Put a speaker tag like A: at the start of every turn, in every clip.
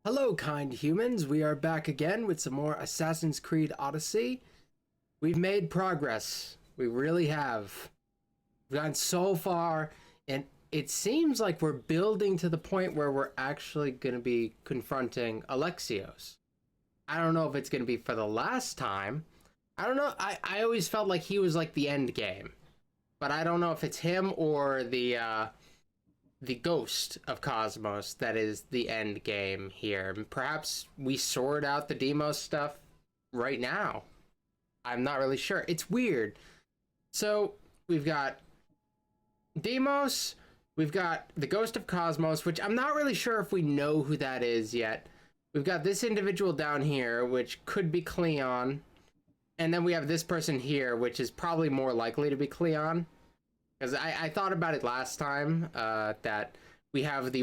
A: Hello, kind humans. We are back again with some more Assassin's Creed Odyssey. We've made progress. We really have. We've gone so far, and it seems like we're building to the point where we're actually going to be confronting Alexios. I don't know if it's going to be for the last time. I don't know. I always felt like he was like the end game. But I don't know if it's him or the ghost of Cosmos that is the end game here. Perhaps we sort out the Demos stuff right now. I'm not really sure. It's weird. So we've got Demos, we've got the ghost of Cosmos, which I'm not really sure if we know who that is yet. We've got this individual down here, which could be Cleon. And then we have this person here, which is probably more likely to be Cleon. Because I thought about it last time, that we have the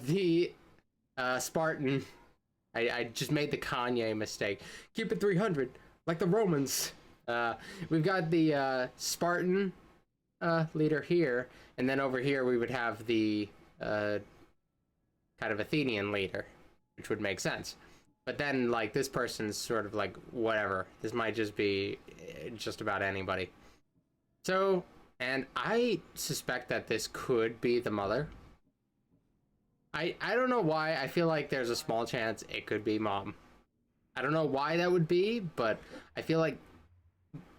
A: the Spartan. I just made the Kanye mistake. Keep it 300, like the Romans. We've got the Spartan leader here, and then over here we would have the kind of Athenian leader, which would make sense. But then, like, this person's sort of like, whatever. This might just be just about anybody. So, and I suspect that this could be the mother. I don't know why. I feel like there's a small chance it could be mom. I don't know why that would be, but I feel like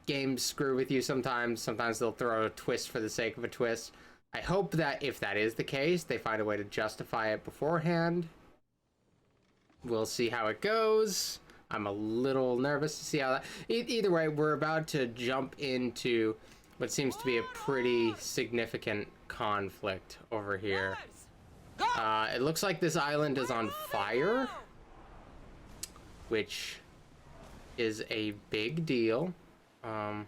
A: games screw with you sometimes. Sometimes they'll throw a twist for the sake of a twist. I hope that if that is the case, they find a way to justify it beforehand. We'll see how it goes. I'm a little nervous to see how that... Either way, we're about to jump into what seems to be a pretty significant conflict over here. It looks like this island is on fire, which is a big deal. I'm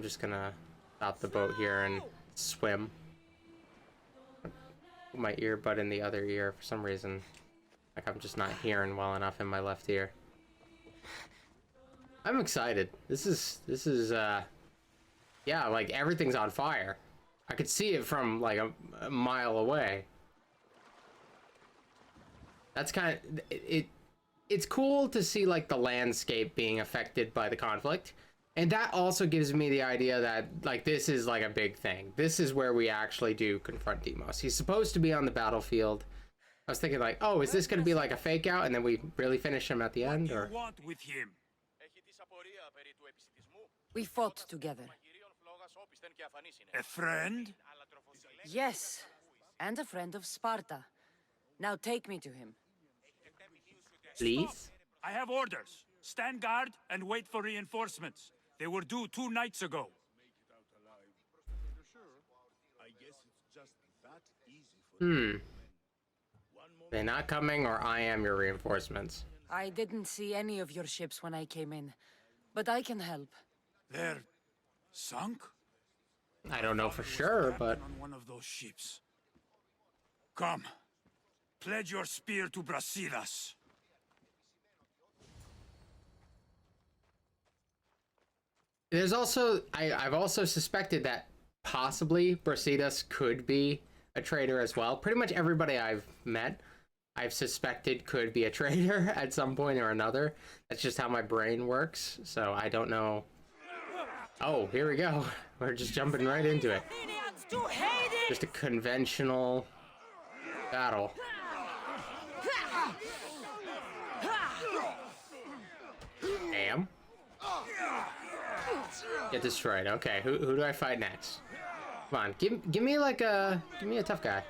A: just gonna stop the boat here and swim. Put my earbud in the other ear for some reason. Like, I'm just not hearing well enough in my left ear. I'm excited. This is, yeah, like, everything's on fire. I could see it from, like, a mile away. That's kind of, it's cool to see, like, the landscape being affected by the conflict. And that also gives me the idea that, like, this is, like, a big thing. This is where we actually do confront Demos. He's supposed to be on the battlefield. I was thinking, like, oh, is this going to be like a fake out and then we really finish him at the end? Or
B: Want with him?
C: We fought together.
B: A friend?
C: Yes, and a friend of Sparta. Now take me to him.
A: please?
B: I have orders. Stand guard and wait for reinforcements. They were due 2 nights ago.
A: They're not coming, or I am your reinforcements.
C: I didn't see any of your ships when I came in, but I can help.
B: They're sunk?
A: I don't know for sure, but
B: On one of those ships. Come. Pledge your spear to Brasidas.
A: there's also I've also suspected that possibly Brasidas could be a traitor as well. Pretty much everybody I've met, I've suspected could be a traitor at some point or another. That's just how my brain works. So I don't know. Oh, here we go. We're just jumping right into it. Just a conventional battle. Damn. Get destroyed. Okay, who do I fight next? Come on, give me like give me a tough guy.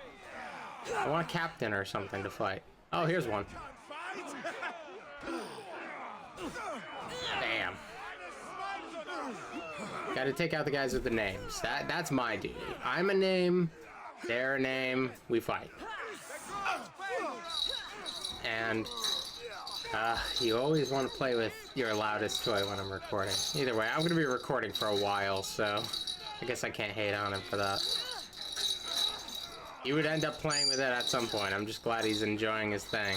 A: I want a captain or something to fight. Oh, here's one. Damn. Got to take out the guys with the names. That's my duty. I'm a name, they're a name, we fight. And you always want to play with your loudest toy when I'm recording. Either way, I'm going to be recording for a while, so I guess I can't hate on him for that. He would end up playing with it at some point. I'm just glad he's enjoying his thing.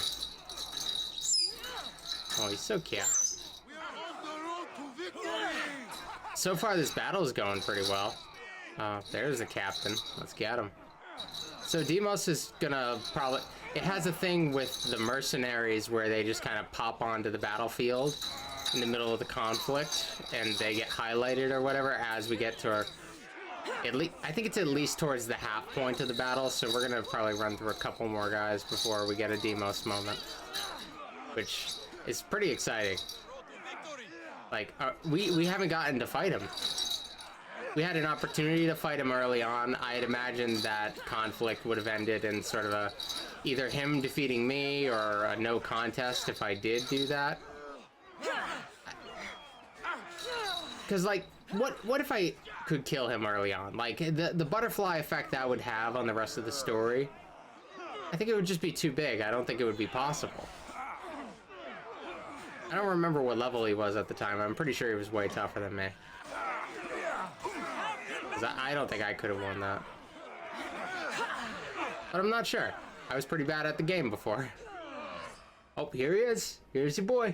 A: Oh, he's so cute. So far, this battle is going pretty well. There's the captain. Let's get him. So Demos is gonna probably... It has a thing with the mercenaries where they just kind of pop onto the battlefield in the middle of the conflict, and they get highlighted or whatever as we get to our... I think it's at least towards the half point of the battle, so we're gonna probably run through a couple more guys before we get a Demos moment. Which is pretty exciting. Like, we haven't gotten to fight him. We had an opportunity to fight him early on. I had imagined that conflict would have ended in sort of a either him defeating me or a no contest if I did do that. Because, like, what if I could kill him early on? Like, the butterfly effect that would have on the rest of the story, I think it would just be too big. I don't think it would be possible. I don't remember what level he was at the time. I'm pretty sure he was way tougher than me. I don't think I could have won that. But I'm not sure. I was pretty bad at the game before. Oh, here he is. Here's your boy.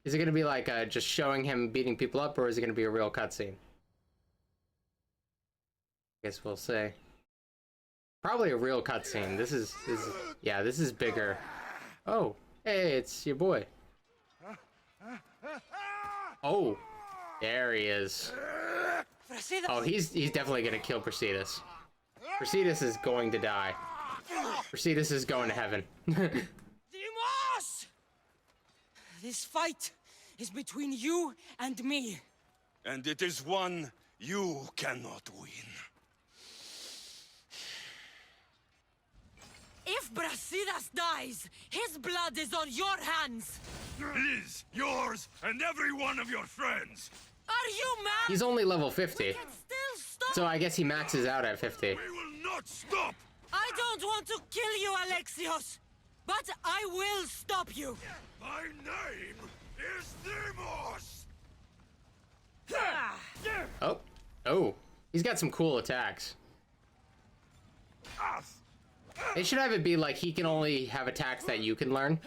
A: Is it going to be like just showing him beating people up, or is it going to be a real cutscene? I guess we'll see. Probably a real cutscene. This is bigger. Oh, hey, it's your boy. Oh, there he is. Oh, he's definitely gonna kill Brasidas. Brasidas is going to die. Brasidas is going to heaven.
C: Demos! This fight is between you and me.
B: And it is one you cannot win.
C: If Brasidas dies, his blood is on your hands.
B: His, yours, and every one of your friends.
C: Are you mad?
A: He's only level 50.
C: We can still stop.
A: So I guess he maxes out at 50.
B: We will not stop.
C: I don't want to kill you, Alexios, but I will stop you.
B: My name is Demos.
A: Oh, he's got some cool attacks. They should have it be like he can only have attacks that you can learn.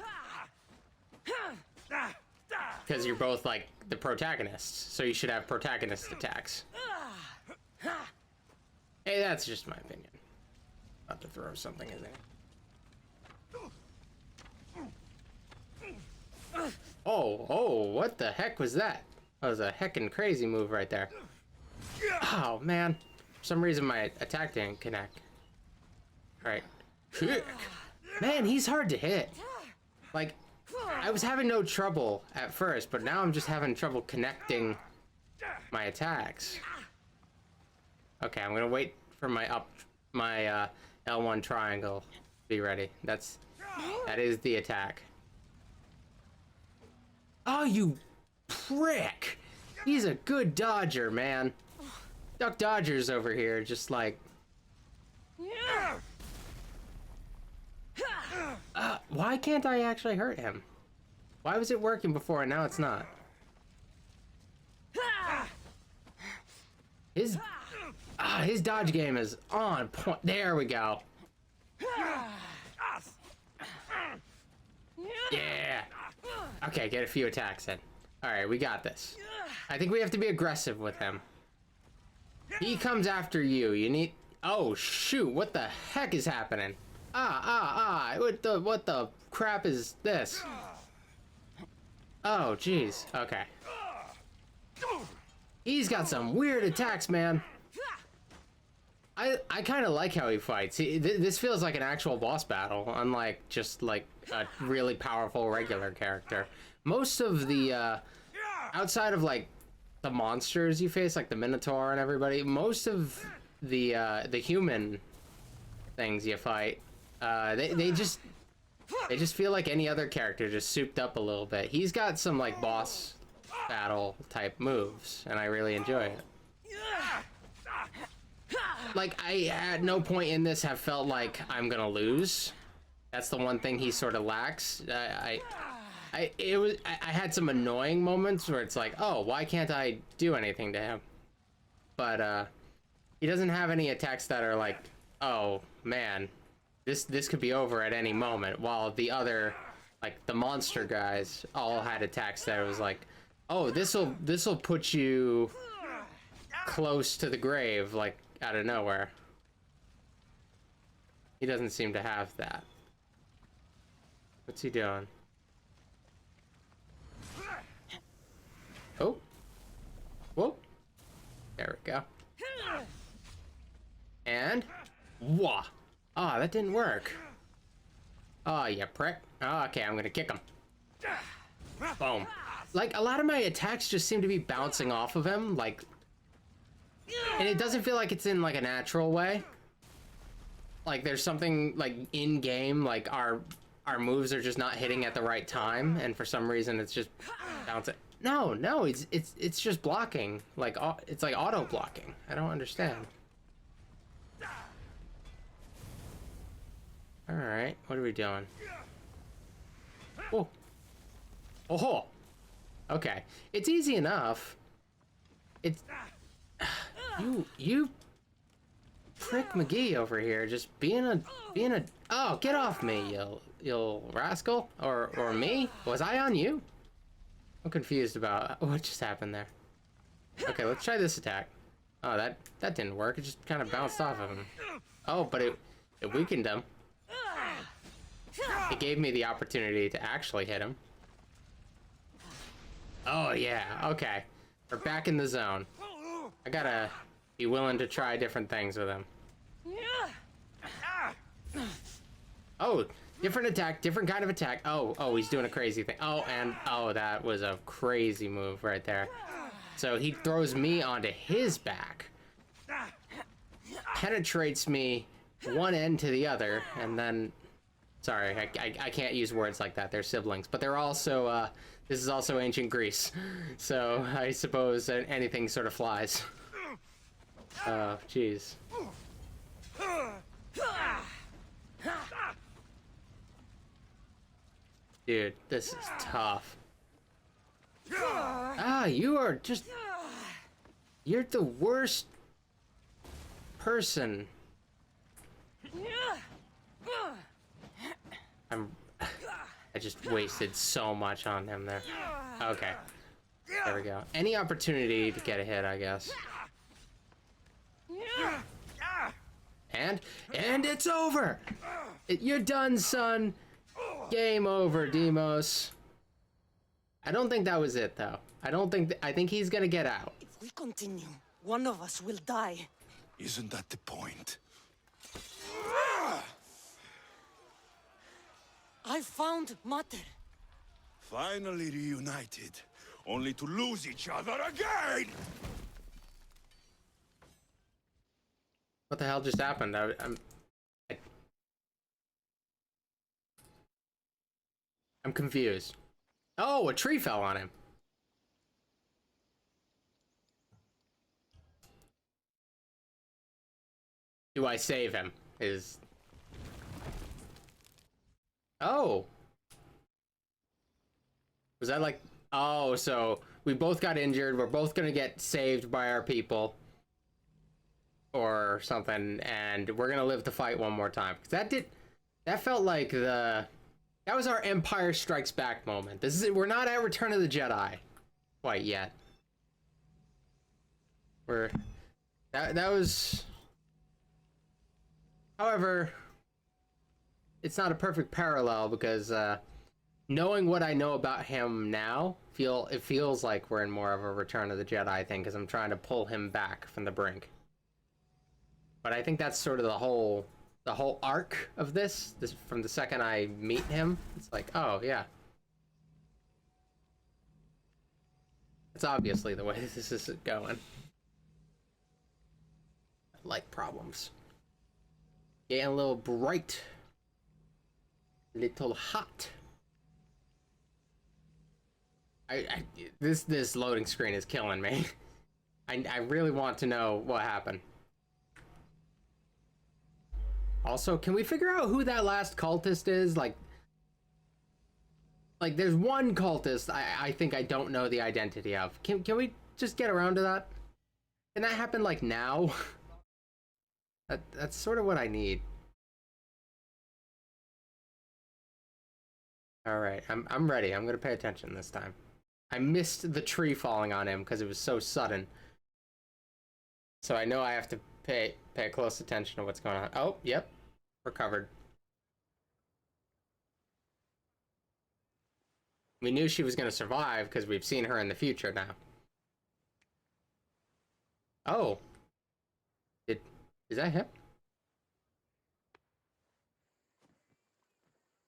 A: Because you're both like the protagonists, so you should have protagonist attacks. Hey, that's just my opinion. About to throw something, isn't it? Oh, what the heck was that? That was a heckin' crazy move right there. Oh, man. For some reason, my attack didn't connect. Alright. Man, he's hard to hit. Like, I was having no trouble at first, but now I'm just having trouble connecting my attacks. Okay, I'm gonna wait for my L1 triangle. Be ready. That is the attack. Oh, you prick! He's a good dodger, man. Duck Dodgers over here, just like... why can't I actually hurt him? Why was it working before and now it's not? His dodge game is on point. There we go. Yeah. Okay, get a few attacks in. Alright, we got this. I think we have to be aggressive with him. He comes after you. You need... Oh, shoot. What the heck is happening? What the crap is this? Oh, jeez. Okay. He's got some weird attacks, man. I kind of like how he fights. This feels like an actual boss battle, unlike just like a really powerful regular character. Most of the, outside of like the monsters you face, like the Minotaur and everybody, most of the human things you fight, they just feel like any other character, just souped up a little bit. He's got some like boss battle type moves, and I really enjoy it. Like, I at no point in this have felt like I'm gonna lose. That's the one thing he sort of lacks. I had some annoying moments where it's like, oh, why can't I do anything to him? But he doesn't have any attacks that are like, oh man, this could be over at any moment. While the other, like the monster guys, all had attacks that was like, oh, this'll put you close to the grave, like out of nowhere. He doesn't seem to have that. What's he doing? Oh. Whoa. There we go. And wah. Ah, that didn't work. Oh, you prick. Oh, okay, I'm gonna kick him. Boom. Like, a lot of my attacks just seem to be bouncing off of him, like... And it doesn't feel like it's in, like, a natural way. Like, there's something, like, in-game, like, our moves are just not hitting at the right time, and for some reason it's just bouncing. No, it's just blocking. Like, it's like auto-blocking. I don't understand. Alright, what are we doing? Oh. Oh! Okay. It's easy enough. It's... You... Prick McGee over here, just being a... Oh, get off me, you rascal. Or me? Was I on you? I'm confused about what just happened there. Okay, let's try this attack. Oh, that didn't work. It just kind of bounced off of him. Oh, but it weakened him. It gave me the opportunity to actually hit him. Oh, yeah. Okay. We're back in the zone. I gotta be willing to try different things with him. Oh, different attack, different kind of attack. Oh, he's doing a crazy thing. Oh, that was a crazy move right there. So he throws me onto his back, penetrates me one end to the other, and then... Sorry, I can't use words like that. They're siblings, but they're also, this is also ancient Greece, so I suppose anything sort of flies. Oh, jeez. Dude, this is tough. Ah, you are just... You're the worst person. I just wasted so much on him there. Okay. There we go. Any opportunity to get a hit, I guess. And it's over! You're done, son! Game over, Demos. I don't think that was it, though. I think he's gonna get out.
C: If we continue, one of us will die.
B: Isn't that the point?
C: I found Mater.
B: Finally reunited, only to lose each other again!
A: What the hell just happened? I'm confused. Oh, a tree fell on him. Do I save him? Oh. Was that like... Oh, so we both got injured. We're both gonna get saved by our people. Or something. And we're gonna live to fight one more time. That felt like that was our Empire Strikes Back moment. We're not at Return of the Jedi quite yet. That was... However, it's not a perfect parallel because knowing what I know about him now, it feels like we're in more of a Return of the Jedi thing because I'm trying to pull him back from the brink. But I think that's sort of the whole arc of this from the second I meet him. It's like, oh yeah, that's obviously the way this is going. I like problems. Getting a little bright. Little hot. This loading screen is killing me. I really want to know what happened. Also, can we figure out who that last cultist is? Like there's one cultist I think I don't know the identity of. Can we just get around to that? Can that happen like now? That's sort of what I need. All right, I'm ready. I'm gonna pay attention this time. I missed the tree falling on him because it was so sudden. So I know I have to pay close attention to what's going on. Oh, yep. recovered. We knew she was going to survive because we've seen her in the future now. Oh. Is that him?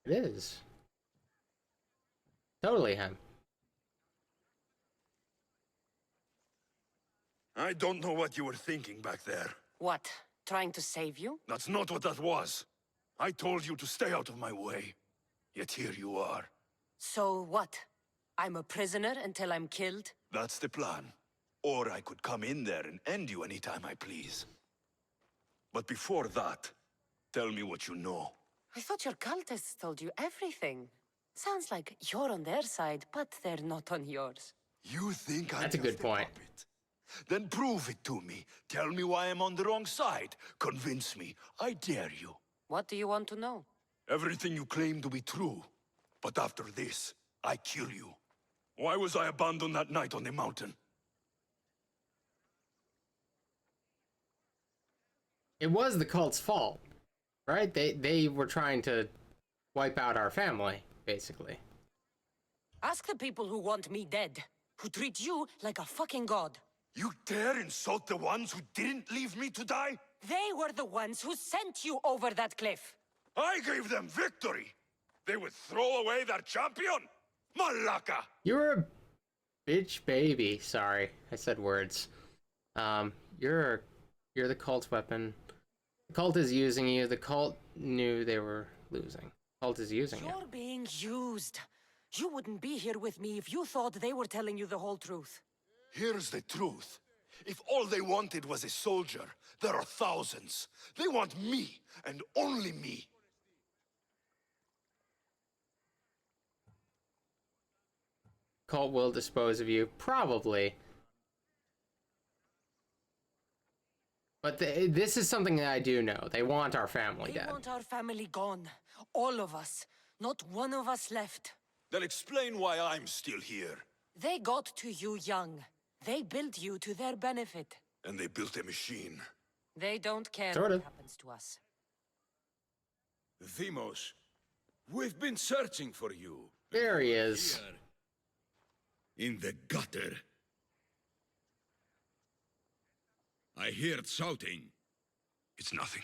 A: It is. Totally him.
D: I don't know what you were thinking back there.
C: What? Trying to save you?
D: That's not what that was. I told you to stay out of my way. Yet here you are.
C: So what? I'm a prisoner until I'm killed?
D: That's the plan. Or I could come in there and end you anytime I please. But before that, tell me what you know.
C: I thought your cultists told you everything. Sounds like you're on their side, but they're not on yours.
D: You think I'm
A: That's a good
D: just
A: point.
D: puppet? Then prove it to me. Tell me why I'm on the wrong side. Convince me. I dare you.
C: What do you want to know?
D: Everything you claim to be true. But after this, I kill you. Why was I abandoned that night on the mountain?
A: It was the cult's fault, right? They were trying to wipe out our family, basically.
C: Ask the people who want me dead, who treat you like a fucking god.
D: You dare insult the ones who didn't leave me to die?
C: They were the ones who sent you over that cliff.
D: I gave them victory! They would throw away their champion? Malaka!
A: You're a bitch baby. Sorry, I said words. You're the cult's weapon. The cult is using you. The cult knew they were losing. The cult is using you.
C: You're being used. You wouldn't be here with me if you thought they were telling you the whole truth.
D: Here's the truth. If all they wanted was a soldier, there are thousands. They want me, and only me.
A: Cult will dispose of you, probably. But this is something that I do know. They want our family
C: They
A: dead.
C: want our family gone. All of us. Not one of us left.
D: Then explain why I'm still here.
C: They got to you young. They built you to their benefit.
D: And they built a machine.
C: They don't care
A: Sort
C: what
A: of.
C: happens to us.
E: Vimos, we've been searching for you.
A: There he is.
E: In the gutter. I heard shouting.
D: It's nothing.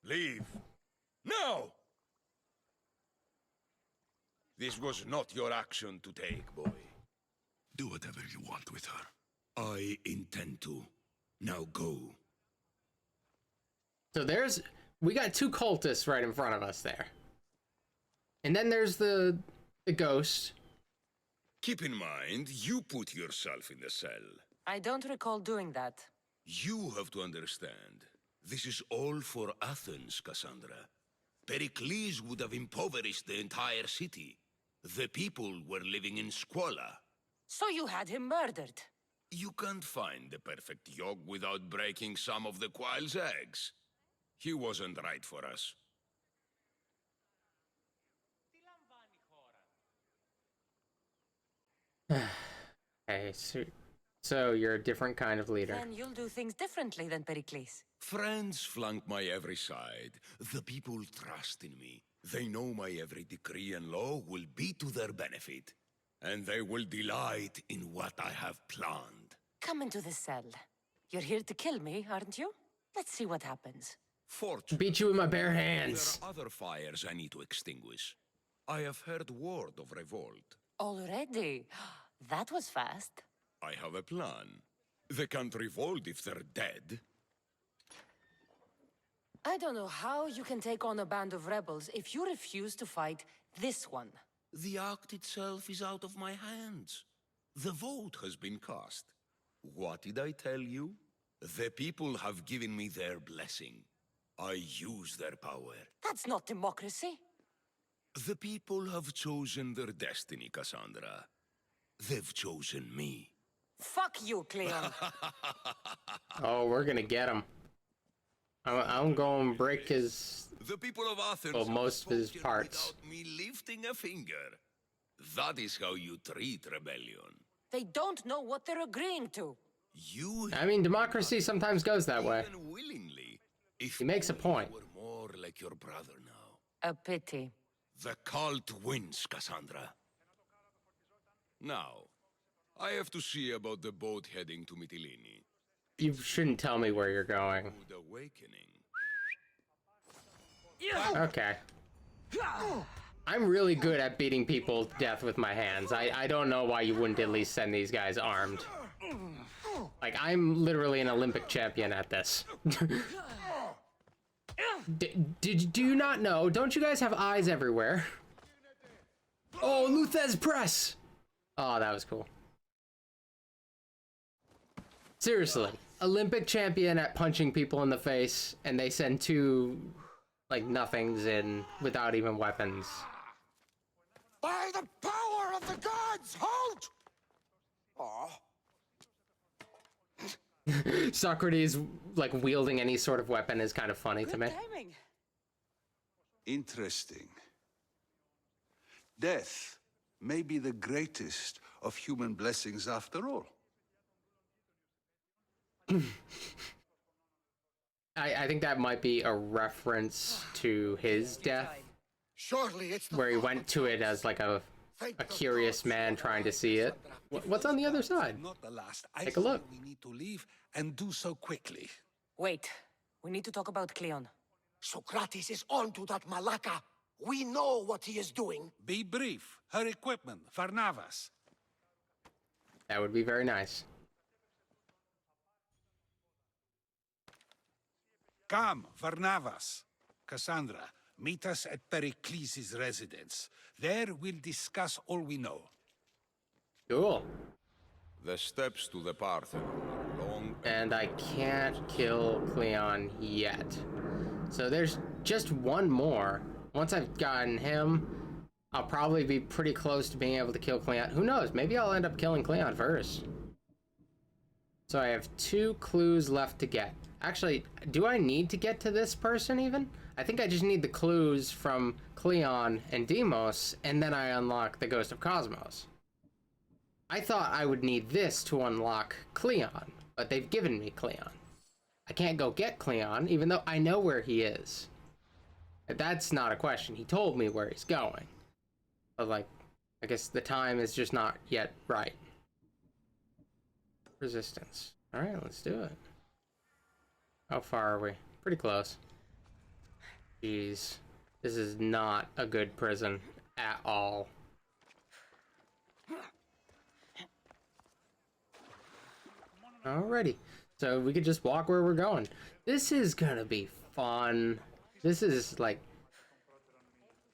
E: Leave. Now! This was not your action to take, boy.
D: Do whatever you want with her.
E: I intend to. Now go.
A: So we got two cultists right in front of us there. And then there's the ghost.
E: Keep in mind, you put yourself in the cell.
C: I don't recall doing that.
E: You have to understand. This is all for Athens, Cassandra. Pericles would have impoverished the entire city. The people were living in squalor.
C: So you had him murdered.
E: You can't find the perfect yolk without breaking some of the quail's eggs. He wasn't right for us.
A: Okay, so you're a different kind of leader.
C: Then you'll do things differently than Pericles.
E: Friends flank my every side. The people trust in me. They know my every decree and law will be to their benefit. And they will delight in what I have planned.
C: Come into the cell. You're here to kill me, aren't you? Let's see what happens.
E: Fortunately,
A: Beat you with my bare
E: there
A: hands.
E: are other fires I need to extinguish. I have heard word of revolt.
C: Already? That was fast.
E: I have a plan. They can't revolt if they're dead.
C: I don't know how you can take on a band of rebels if you refuse to fight this one.
E: The act itself is out of my hands. The vote has been cast. What did I tell you? The people have given me their blessing. I use their power.
C: That's not democracy.
E: The people have chosen their destiny, Cassandra. They've chosen me.
C: Fuck you, Cleon.
A: Oh, we're gonna get him. I'm going to break his...
E: The people of Athens
A: Well,
E: have
A: most of his
E: spoken
A: parts.
E: without me lifting a finger. That is how you treat rebellion.
C: They don't know what they're agreeing to.
E: You
A: I mean, democracy sometimes goes that way.
E: even willingly. If
A: He makes a
E: only
A: point.
E: you were more like your brother now.
C: A pity.
E: The cult wins, Cassandra. Now, I have to see about the boat heading to Mytilene.
A: You shouldn't tell me where you're going.
E: Good awakening.
A: Okay. I'm really good at beating people to death with my hands. I don't know why you wouldn't at least send these guys armed. Like, I'm literally an Olympic champion at this. Do you not know? Don't you guys have eyes everywhere? Oh, Luthez Press! Oh, that was cool. Seriously, Olympic champion at punching people in the face, and they send two, like, nothings in without even weapons.
F: By the power of the gods, halt!
A: Socrates, like, wielding any sort of weapon is kind of funny to me.
C: Timing.
G: Interesting. Death may be the greatest of human blessings after all.
A: I think that might be a reference to his death,
F: Surely it's the
A: where he went to it as like a curious man trying to see it. What's on the other side?
G: Not the last.
A: Take a look.
G: We need to leave and do so quickly.
C: Wait. We need to talk about Cleon.
F: Socrates is on to that Malaka. We know what he is doing.
G: Be brief. Her equipment, Varnavas.
A: That would be very nice.
G: Come, Varnavas. Cassandra, meet us at Pericles' residence. There we'll discuss all we know.
A: Cool.
E: The steps to the Parthenon are long
A: And I can't kill Cleon yet. So there's just one more. Once I've gotten him, I'll probably be pretty close to being able to kill Cleon. Who knows? Maybe I'll end up killing Cleon first. So I have 2 clues left to get. Actually, do I need to get to this person even? I think I just need the clues from Cleon and Deimos, and then I unlock the Ghost of Cosmos. I thought I would need this to unlock Cleon, but they've given me Cleon. I can't go get Cleon, even though I know where he is. That's not a question. He told me where he's going. But, like, I guess the time is just not yet right. Resistance. Alright, let's do it. How far are we? Pretty close. Jeez. This is not a good prison at all. Alrighty. So we could just walk where we're going. This is gonna be fun. This is like...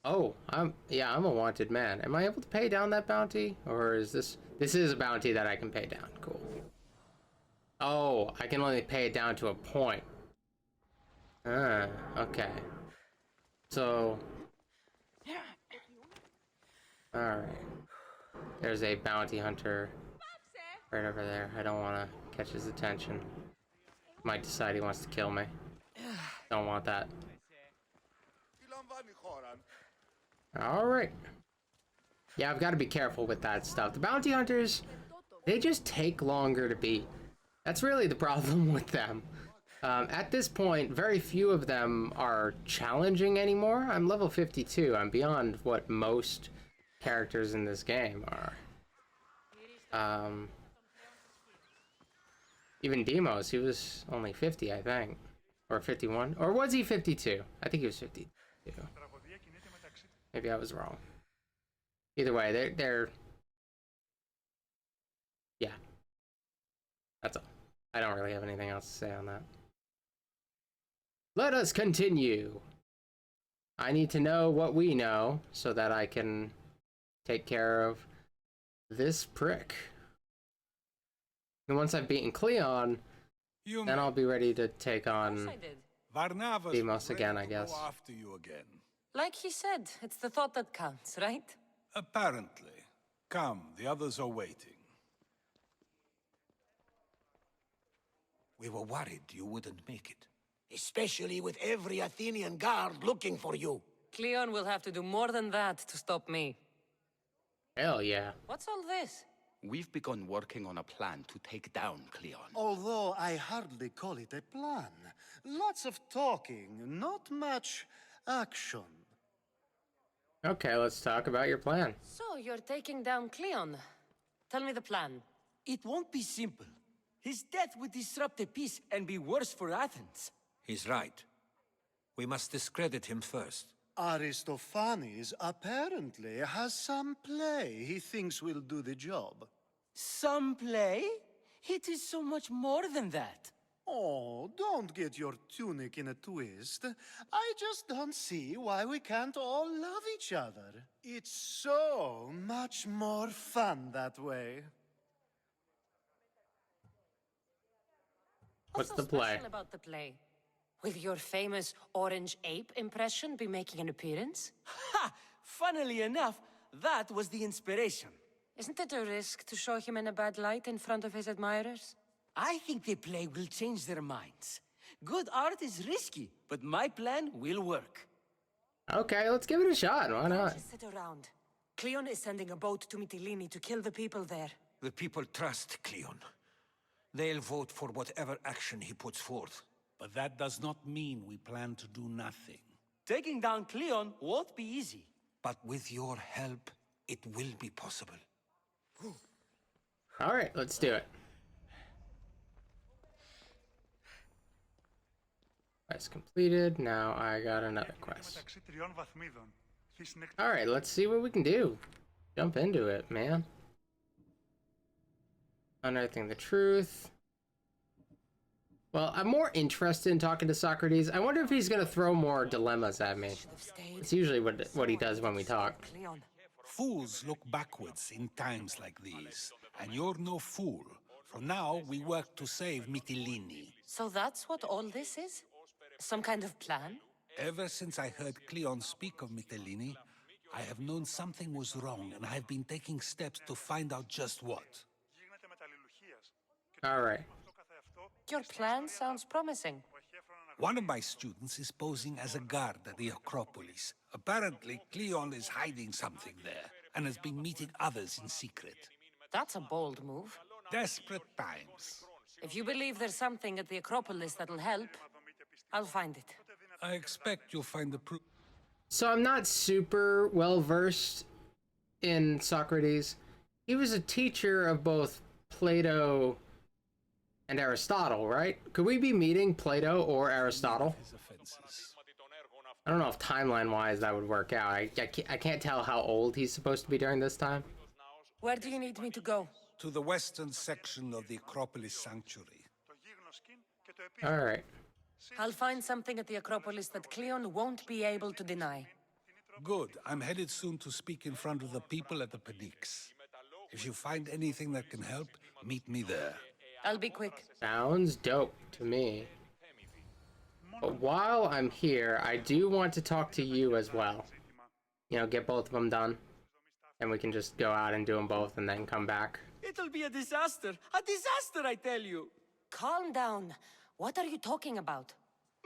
A: Oh, I'm a wanted man. Am I able to pay down that bounty? Or is this... This is a bounty that I can pay down. Cool. Oh, I can only pay it down to a point. Ah, okay. So... Alright. There's a bounty hunter right over there. I don't want to catch his attention. Might decide he wants to kill me. Don't want that. Alright. Yeah, I've got to be careful with that stuff. The bounty hunters, they just take longer to beat. That's really the problem with them. At this point, very few of them are challenging anymore. I'm level 52. I'm beyond what most characters in this game are. Even Deimos, he was only 50, I think. Or 51. Or was he 52? I think he was 52. Maybe I was wrong. Either way, they're... Yeah. That's all. I don't really have anything else to say on that. Let us continue. I need to know what we know so that I can take care of this prick. And once I've beaten Cleon, then I'll be ready to take on
G: Varnavas
A: Deimos again, I guess.
G: Go after you again.
C: Like he said, it's the thought that counts, right?
G: Apparently. Come, the others are waiting.
F: We were worried you wouldn't make it. Especially with every Athenian guard looking for you.
C: Cleon will have to do more than that to stop me.
A: Hell yeah.
C: What's all this?
H: We've begun working on a plan to take down Cleon.
I: Although I hardly call it a plan.
H: Lots of talking, not much action.
A: Okay, let's talk about your plan.
C: So, you're taking down Cleon. Tell me the plan.
I: It won't be simple. His death would disrupt the peace and be worse for Athens.
F: He's right. We must discredit him first.
H: Aristophanes apparently has some play he thinks will do the job.
I: Some play? It is so much more than that.
H: Oh, don't get your tunic in a twist. I just don't see why we can't all love each other. It's so much more fun that way.
A: What's
C: so
A: the play?
C: special about the play? Will your famous orange ape impression be making an appearance?
I: Ha! Funnily enough, that was the inspiration.
C: Isn't it a risk to show him in a bad light in front of his admirers?
I: I think the play will change their minds. Good art is risky, but my plan will work.
A: Okay, let's give it a shot. Why not?
C: Just sit around. Cleon is sending a boat to Mytilene to kill the people there.
F: The people trust Cleon. They'll vote for whatever action he puts forth.
G: But that does not mean we plan to do nothing.
I: Taking down Cleon won't be easy.
F: But with your help, it will be possible.
A: All right, let's do it. Quest completed. Now I got another quest. All right, let's see what we can do. Jump into it, man. Unearthing the truth. Well, I'm more interested in talking to Socrates. I wonder if he's gonna throw more dilemmas at me. It's usually what he does when we talk.
C: Cleon.
G: Fools look backwards in times like these. And you're no fool. From now, we work to save Mytilene.
C: So that's what all this is? Some kind of plan?
G: Ever since I heard Cleon speak of Mytilene, I have known something was wrong, and I have been taking steps to find out just what.
A: All right.
C: Your plan sounds promising.
G: One of my students is posing as a guard at the Acropolis. Apparently, Cleon is hiding something there, and has been meeting others in secret.
C: That's a bold move.
G: Desperate times.
C: If you believe there's something at the Acropolis that'll help, I'll find it.
G: I expect you'll find the proof.
A: So I'm not super well versed in Socrates. He was a teacher of both Plato and Aristotle, right? Could we be meeting Plato or Aristotle?
G: His offenses.
A: I don't know if timeline-wise that would work out. I can't tell how old he's supposed to be during this time.
C: Where do you need me to go?
G: To the western section of the Acropolis Sanctuary.
A: All right.
C: I'll find something at the Acropolis that Cleon won't be able to deny.
G: Good. I'm headed soon to speak in front of the people at the Pnyx. If you find anything that can help, meet me there.
C: I'll be quick.
A: Sounds dope to me. But while I'm here, I do want to talk to you as well. You know, get both of them done. And we can just go out and do them both and then come back.
I: It'll be a disaster. A disaster, I tell you.
C: Calm down. What are you talking about?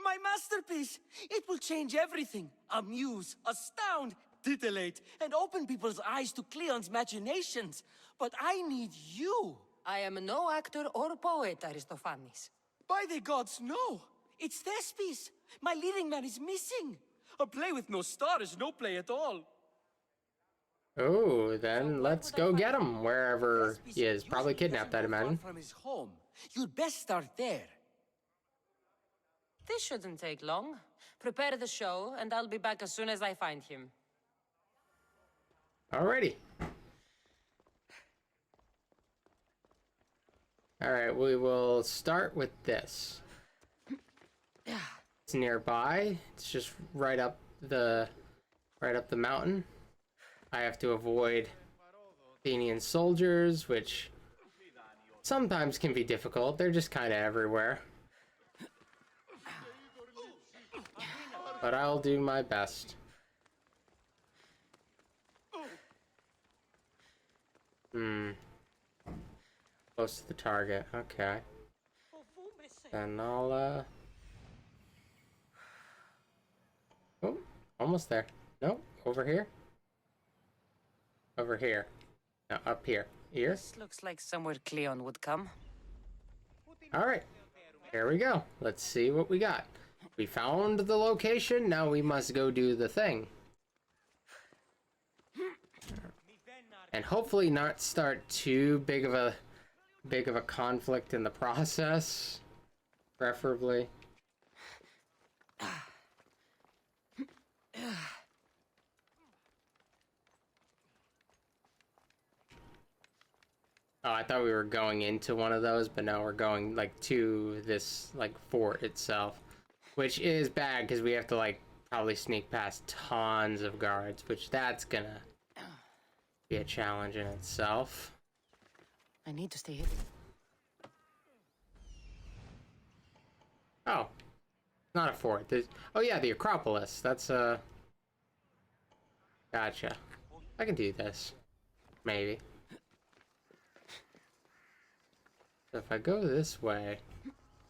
I: My masterpiece. It will change everything. Amuse, astound, titillate, and open people's eyes to Cleon's machinations. But I need you.
C: I am no actor or poet, Aristophanes.
I: By the gods, no. It's Thespis. My leading man is missing. A play with no star is no play at all.
A: Oh, then let's go get him wherever he is. Probably kidnapped, I'd imagine.
I: From his home. You'd best start there.
C: This shouldn't take long. Prepare the show, and I'll be back as soon as I find him.
A: Alrighty. Alright, we will start with this. It's nearby. It's just right up the mountain. I have to avoid Athenian soldiers, which sometimes can be difficult. They're just kind of everywhere. But I'll do my best. Close to the target. Okay. Then I'll, Oh, almost there. No, over here. Over here. No, up here. Here?
C: This looks like somewhere Cleon would come.
A: Alright. There we go. Let's see what we got. We found the location. Now we must go do the thing. And hopefully not start too big of a conflict in the process. Preferably. Oh, I thought we were going into one of those, but no, we're going, like, to this, like, fort itself. Which is bad, because we have to, like, probably sneak past tons of guards, which that's gonna be a challenge in itself.
C: I need to stay here.
A: Oh. Not a fort. Oh, yeah, the Acropolis. That's, Gotcha. I can do this. Maybe. So if I go this way...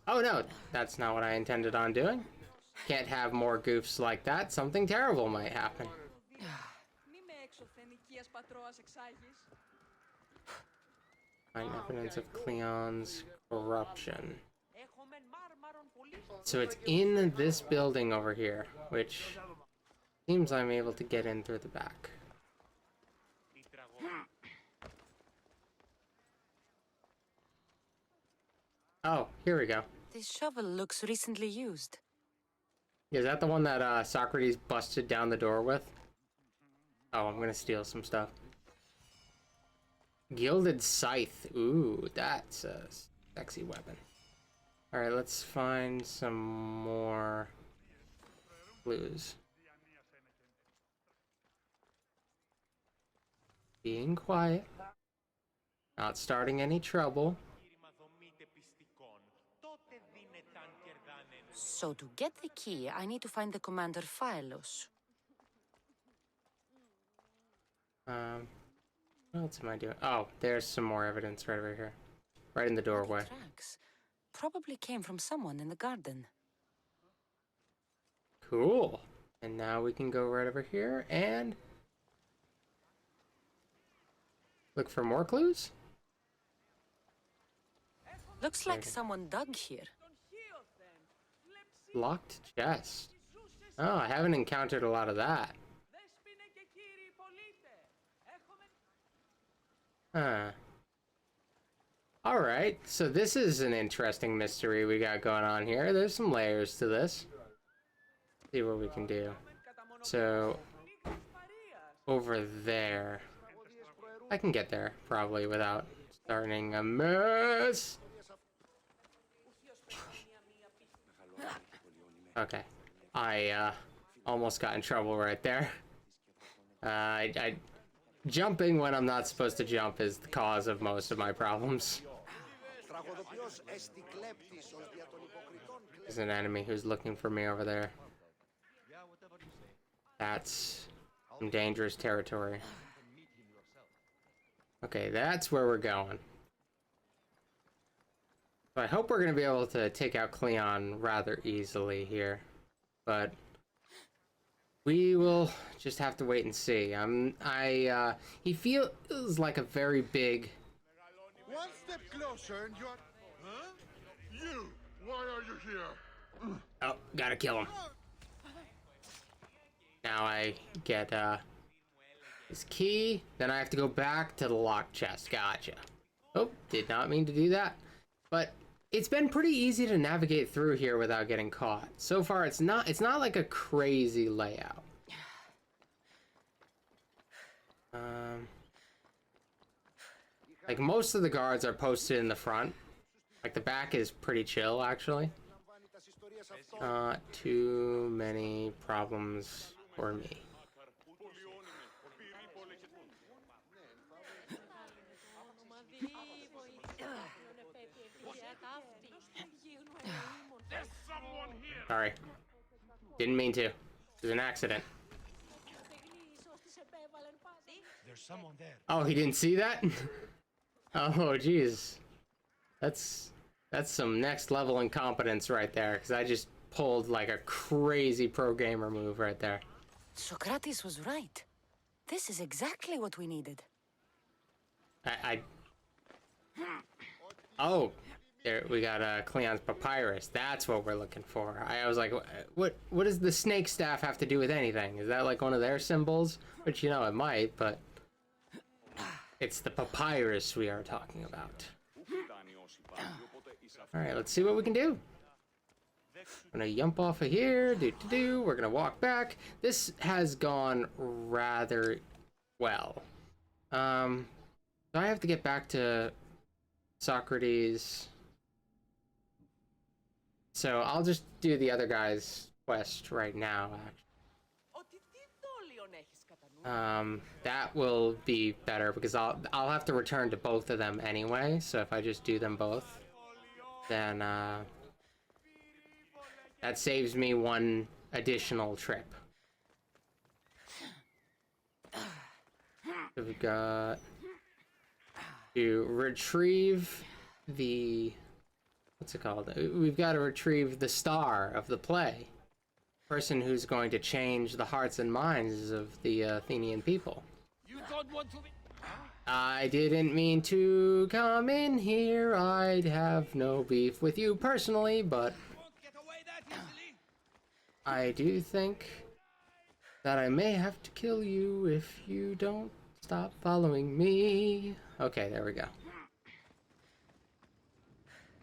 A: Oh no, that's not what I intended on doing. Can't have more goofs like that. Something terrible might happen. Find evidence of Cleon's corruption. So it's in this building over here, which seems I'm able to get in through the back. Oh, here we go.
C: This shovel looks recently used.
A: Is that the one that Socrates busted down the door with? Oh, I'm gonna steal some stuff. Gilded Scythe. Ooh, that's a sexy weapon. Alright, let's find some more clues. Being quiet. Not starting any trouble.
C: So to get the key, I need to find the commander Phylos.
A: What else am I doing? Oh, there's some more evidence right over here. Right in the doorway.
C: Tracks probably came from someone in the garden.
A: Cool. And now we can go right over here and look for more clues?
C: Looks like someone dug here.
A: Locked chest. Oh, I haven't encountered a lot of that. Huh. Alright, so this is an interesting mystery we got going on here. There's some layers to this. See what we can do. So, over there. I can get there, probably, without starting a mess. Okay. I, almost got in trouble right there. Jumping when I'm not supposed to jump is the cause of most of my problems. There's an enemy who's looking for me over there. That's some dangerous territory. Okay, that's where we're going. So I hope we're going to be able to take out Cleon rather easily here. But we will just have to wait and see. He feels like a very big...
J: One step closer and you're... Huh? You! Why are you here?
A: Oh, gotta kill him. Now I get, his key. Then I have to go back to the locked chest. Gotcha. Oh, did not mean to do that. But it's been pretty easy to navigate through here without getting caught. So far, it's not like a crazy layout. Like most of the guards are posted in the front. Like the back is pretty chill, actually. Not too many problems for me. Sorry. Didn't mean to. It was an accident.
F: There's someone there.
A: Oh, he didn't see that? Oh, jeez. That's some next level incompetence right there, because I just pulled like a crazy pro gamer move right there.
C: Socrates was right. This is exactly what we needed.
A: Oh, There, we got Cleon's papyrus. That's what we're looking for. I was like, what does the snake staff have to do with anything? Is that like one of their symbols? Which, you know, it might, but it's the papyrus we are talking about. All right, let's see what we can do. I'm gonna jump off of here. We're gonna walk back. This has gone rather well. So I have to get back to Socrates. So I'll just do the other guy's quest right now, actually. That will be better because I'll have to return to both of them anyway. So if I just do them both, then that saves me one additional trip. So we've got to retrieve the... what's it called? We've got to retrieve the star of the play. Person who's going to change the hearts and minds of the Athenian people.
F: You don't want to be...
A: I didn't mean to come in here. I'd have no beef with you personally, but I do think that I may have to kill you if you don't stop following me. Okay, there we go.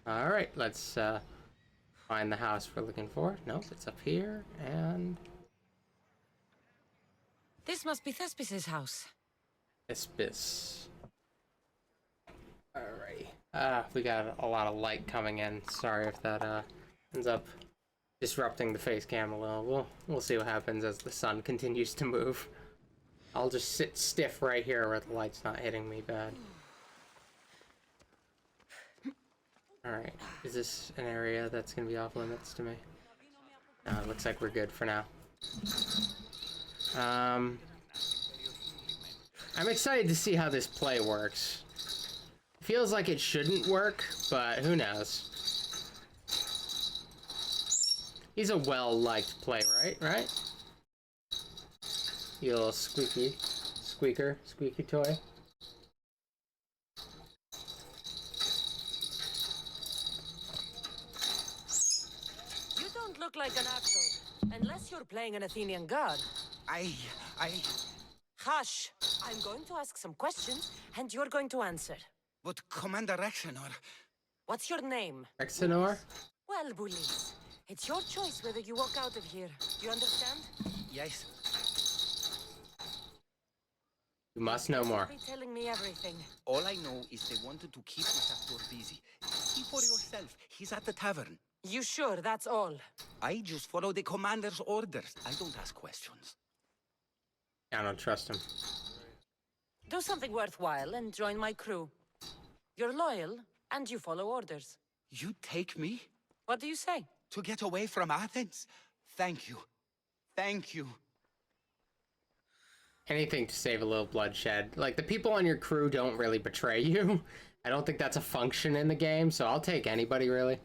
A: Alright, let's find the house we're looking for. Nope, it's up here, and...
C: This must be Thespis' house.
A: Thespis. Alrighty. We got a lot of light coming in. Sorry if that ends up disrupting the face cam a little. We'll see what happens as the sun continues to move. I'll just sit stiff right here where the light's not hitting me bad. Alright, is this an area that's gonna be off limits to me? No, it looks like we're good for now. I'm excited to see how this play works. Feels like it shouldn't work, but who knows? He's a well-liked playwright, right? You little squeaky toy.
C: You don't look like an actor, unless you're playing an Athenian god.
F: I...
C: Hush! I'm going to ask some questions, and you're going to answer.
F: But Commander Rexenor...
C: What's your name?
A: Rexenor?
C: Well, bullies, it's your choice whether you walk out of here. You understand?
F: Yes.
A: You must know more.
C: Be telling me everything.
F: All I know is they wanted to keep this actor busy. See for yourself. He's at the tavern.
C: You sure that's all?
F: I just follow the commander's orders. I don't ask questions.
A: I don't trust him.
C: Do something worthwhile and join my crew. You're loyal, and you follow orders.
F: You take me?
C: What do you say?
F: To get away from Athens? Thank you. Thank you.
A: Anything to save a little bloodshed. Like, the people on your crew don't really betray you. I don't think that's a function in the game, so I'll take anybody, really.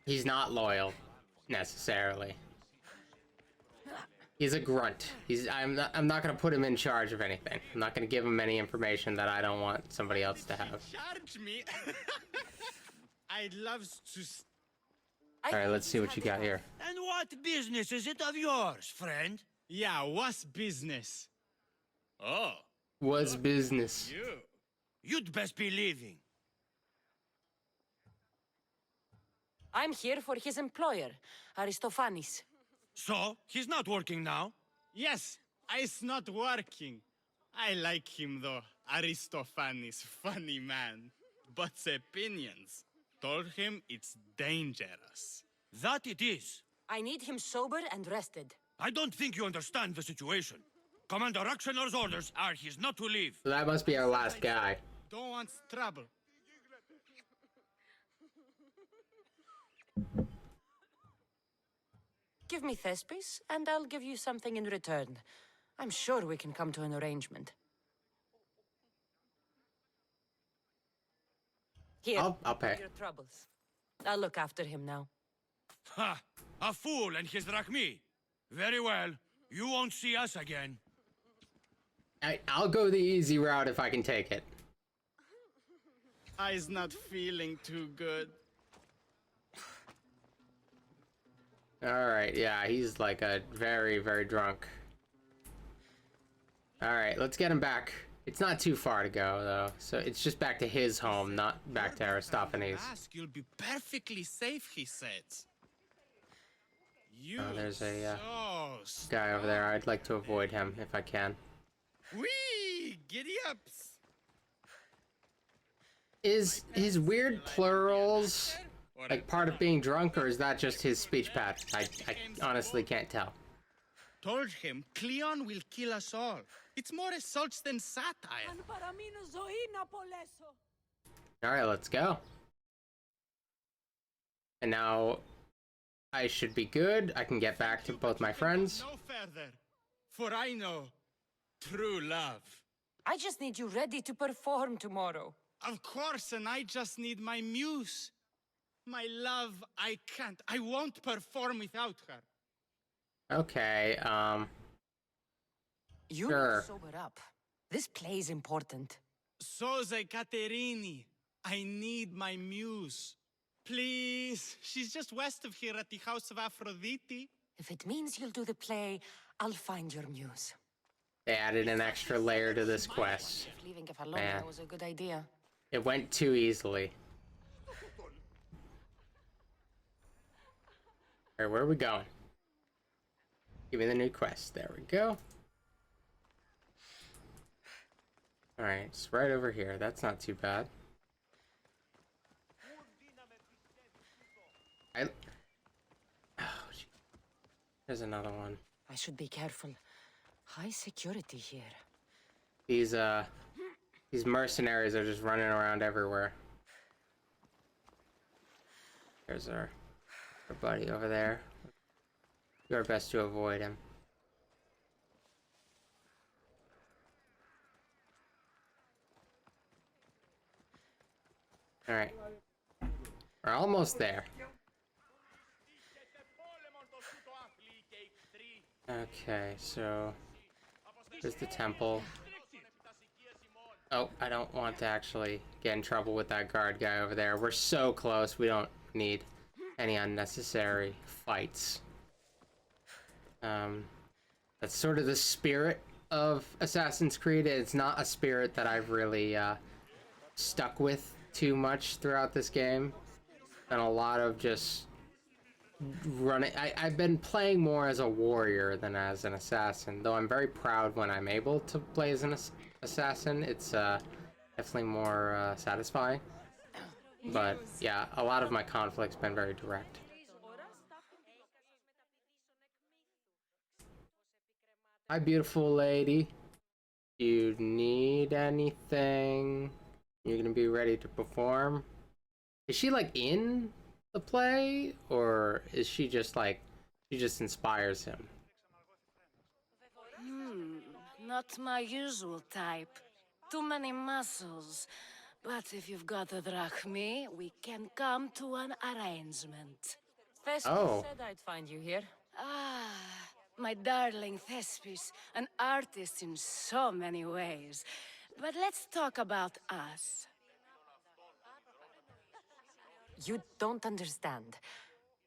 A: He's not loyal, necessarily. He's a grunt. I'm not gonna put him in charge of anything. I'm not gonna give him any information that I don't want somebody else to have.
K: Charge me? I'd love to...
A: Alright, let's see what you got here.
K: And what business is it of yours, friend? Yeah, what's business? Oh.
A: What's business?
K: You'd best be leaving.
C: I'm here for his employer, Aristophanes.
K: So, he's not working now? Yes, it's not working. I like him though, Aristophanes, funny man. But opinions told him it's dangerous. That it is.
C: I need him sober and rested.
K: I don't think you understand the situation. Commander Rexenor's orders are he's not to leave.
A: So that must be our last guy.
K: Don't want trouble.
C: Give me Thespis, and I'll give you something in return. I'm sure we can come to an arrangement. Here,
A: I'll pay.
C: Your troubles. I'll look after him now.
K: Ha! A fool and his drachmi. Very well. You won't see us again.
A: I'll go the easy route if I can take it.
K: I's not feeling too good.
A: Alright, yeah, he's like a very, very drunk. Alright, let's get him back. It's not too far to go, though, so it's just back to his home, not back to Aristophanes.
K: You'll be perfectly safe, he said.
A: Oh, there's a guy over there. I'd like to avoid him if I can.
K: Whee! Giddy ups!
A: Is his weird plurals like part of being drunk, or is that just his speech pattern? I honestly can't tell.
K: Told him Cleon will kill us all. It's more assaults than satire.
A: Alright, let's go. And now I should be good. I can get back to both my friends.
K: No further, for I know true love.
C: I just need you ready to perform tomorrow.
K: Of course, and I just need my muse. My love, I can't. I won't perform without her.
A: Okay,
C: You
A: sure.
C: sober up. This play's important.
K: Soze Caterini, I need my muse. Please, she's just west of here at the House of Aphrodite.
C: If it means you'll do the play, I'll find your muse.
A: They added an extra layer to this quest.
C: If leaving Kefalonia was a good idea.
A: It went too easily. Alright, where are we going? Give me the new quest. There we go. Alright, it's right over here. That's not too bad. Oh, gee. There's another one.
C: I should be careful. High security here.
A: These mercenaries are just running around everywhere. There's our buddy over there. Do our best to avoid him. Alright. We're almost there. Okay, so there's the temple. Oh, I don't want to actually get in trouble with that guard guy over there. We're so close, we don't need any unnecessary fights. That's sort of the spirit of Assassin's Creed. It's not a spirit that I've really stuck with too much throughout this game. And a lot of just running. I've been playing more as a warrior than as an assassin, though I'm very proud when I'm able to play as an assassin. It's definitely more satisfying. But yeah, a lot of my conflict's been very direct. Hi, beautiful lady. You need anything? You're gonna be ready to perform? Is she like in the play, or is she just like, she just inspires him?
C: Not my usual type. Too many muscles. But if you've got a drachmi, we can come to an arrangement. Thespis said I'd find you here. Ah, my darling Thespis, an artist in so many ways. But let's talk about us. You don't understand.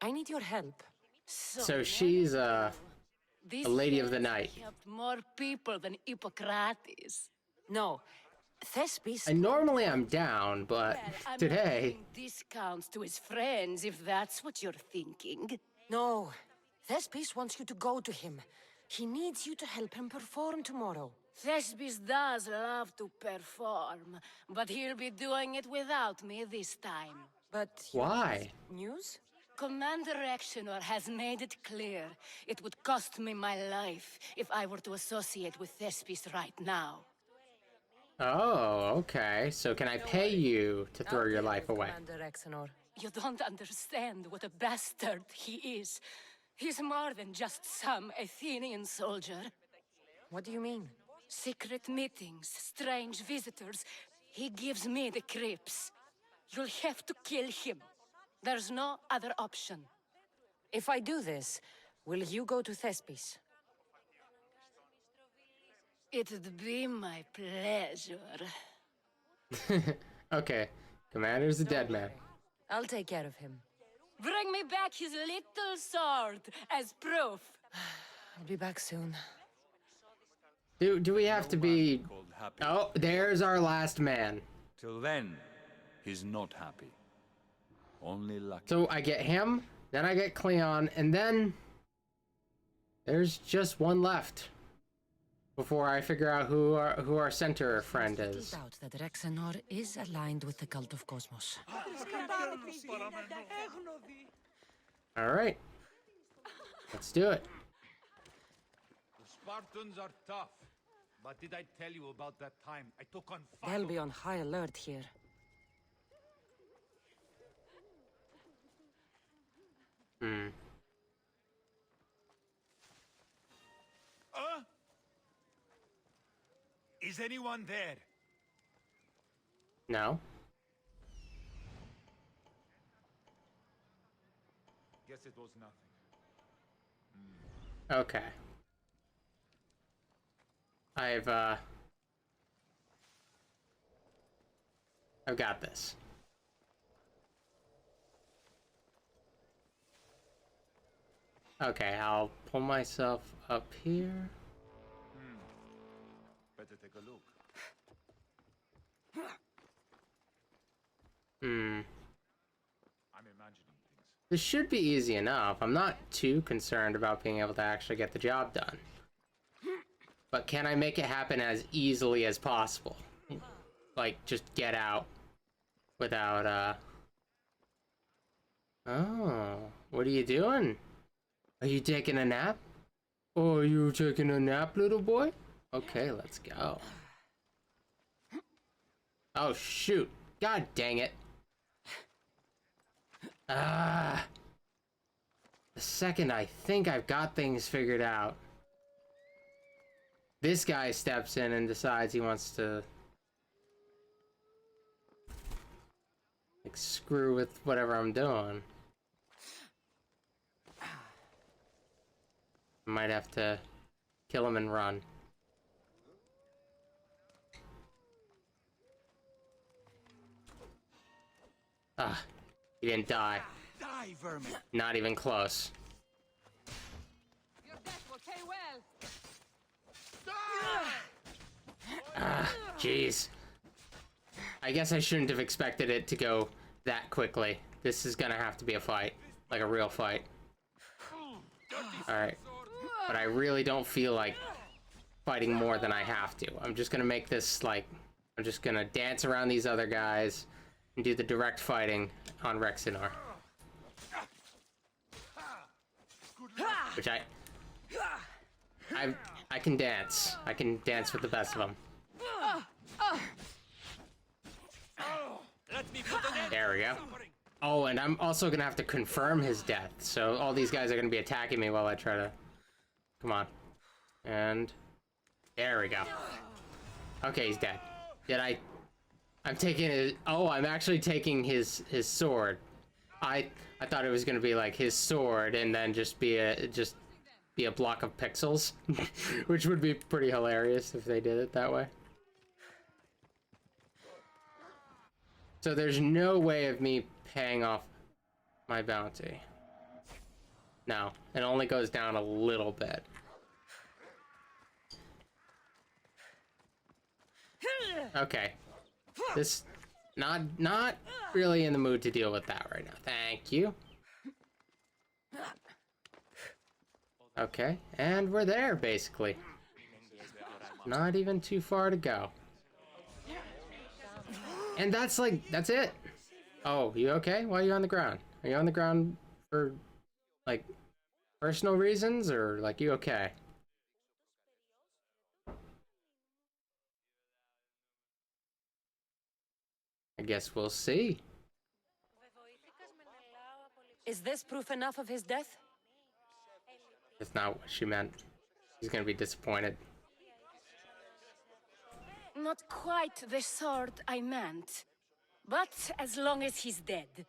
C: I need your help.
A: So she's a lady of the night.
C: Helped more people than Hippocrates. No, Thespis.
A: And normally I'm down, but
C: I'm
A: today.
C: giving discounts to his friends, if that's what you're thinking. No, Thespis wants you to go to him. He needs you to help him perform tomorrow. Thespis does love to perform, but he'll be doing it without me this time. But
A: Why?
C: News? Commander Rexenor has made it clear it would cost me my life if I were to associate with Thespis right now.
A: Oh, okay. So can I pay you to throw your life away?
C: Commander Rexenor. You don't understand what a bastard he is. He's more than just some Athenian soldier. What do you mean? Secret meetings, strange visitors. He gives me the creeps. You'll have to kill him. There's no other option. If I do this, will you go to Thespis? It'd be my pleasure.
A: Okay, Commander's a dead man.
L: I'll take care of him.
C: Bring me back his little sword as proof.
L: I'll be back soon.
A: Do we have to be... Oh, there's our last man.
B: Till then, he's not happy. Only lucky.
A: So I get him, then I get Cleon, and then there's just one left before I figure out who our center friend is.
L: Doubt that Rexenor is aligned with the cult of Cosmos.
A: All right, let's do it.
M: The Spartans are tough, but did I tell you about that time I took on fire?
L: They'll be on high alert here.
B: Is anyone there?
A: No.
M: Guess it was nothing.
A: Okay. I've got this. Okay, I'll pull myself up here.
M: Better take a look.
A: Hmm.
M: I'm imagining things.
A: This should be easy enough. I'm not too concerned about being able to actually get the job done. But can I make it happen as easily as possible? Like, just get out without, Oh, what are you doing? Are you taking a nap? Oh, are you taking a nap, little boy? Okay, let's go. Oh, shoot. God dang it. The second I think I've got things figured out, this guy steps in and decides he wants to like screw with whatever I'm doing. Might have to kill him and run. He didn't die.
B: Die, vermin!
A: Not even close.
C: Your death will pay well.
A: Jeez. I guess I shouldn't have expected it to go that quickly. This is gonna have to be a fight. Like a real fight. Alright. But I really don't feel like fighting more than I have to. I'm just gonna make this like... I'm just gonna dance around these other guys and do the direct fighting on Rexenor. Which I can dance. I can dance with the best of them. There we go. Oh, and I'm also gonna have to confirm his death. So all these guys are gonna be attacking me while I try to... Come on. And... There we go. Okay, he's dead. I'm taking his... Oh, I'm actually taking his sword. I thought it was gonna be like his sword and then just be a block of pixels. Which would be pretty hilarious if they did it that way. So there's no way of me paying off my bounty. No, it only goes down a little bit. Okay. This not really in the mood to deal with that right now. Thank you. Okay, and we're there basically. Not even too far to go. And that's it. Oh, you okay? Why are you on the ground? Are you on the ground for, like, personal reasons, or, like, you okay? I guess we'll see.
L: Is this proof enough of his death?
A: That's not what she meant. He's gonna be disappointed.
C: Not quite the sword I meant. But as long as he's dead.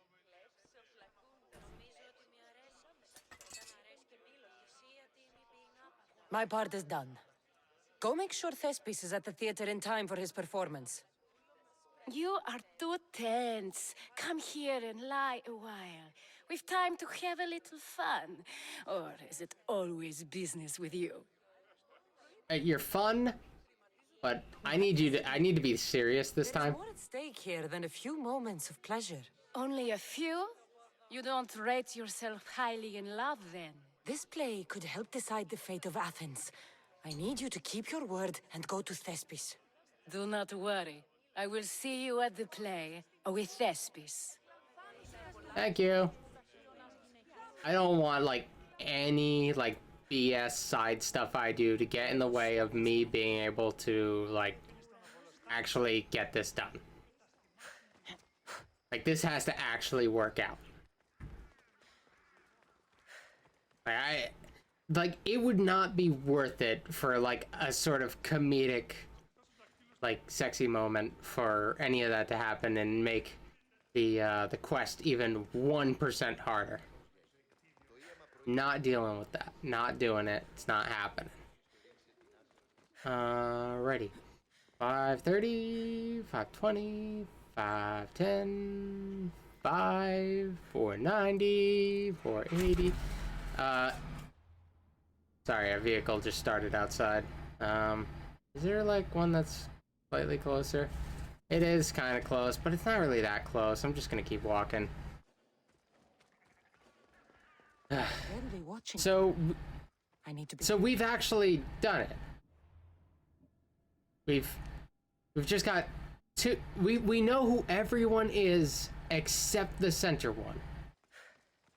L: My part is done. Go make sure Thespis is at the theater in time for his performance.
C: You are too tense. Come here and lie a while. We've time to have a little fun. Or is it always business with you?
A: You're fun, but I need to be serious this
L: There's
A: time.
L: more at stake here than a few moments of pleasure.
C: Only a few? You don't rate yourself highly in love, then?
L: This play could help decide the fate of Athens. I need you to keep your word and go to Thespis.
C: Do not worry. I will see you at the play with Thespis.
A: Thank you. I don't want like any like BS side stuff I do to get in the way of me being able to like actually get this done. Like this has to actually work out. Like it would not be worth it for like a sort of comedic like sexy moment for any of that to happen and make the quest even 1% harder. Not dealing with that. Not doing it. It's not happening. Ready. 530, 520, 510, 490, 480. Sorry, a vehicle just started outside. Is there like one that's slightly closer? It is kind of close, but it's not really that close. I'm just gonna keep walking. So we've actually done it. We've just got two. We know who everyone is except the center one.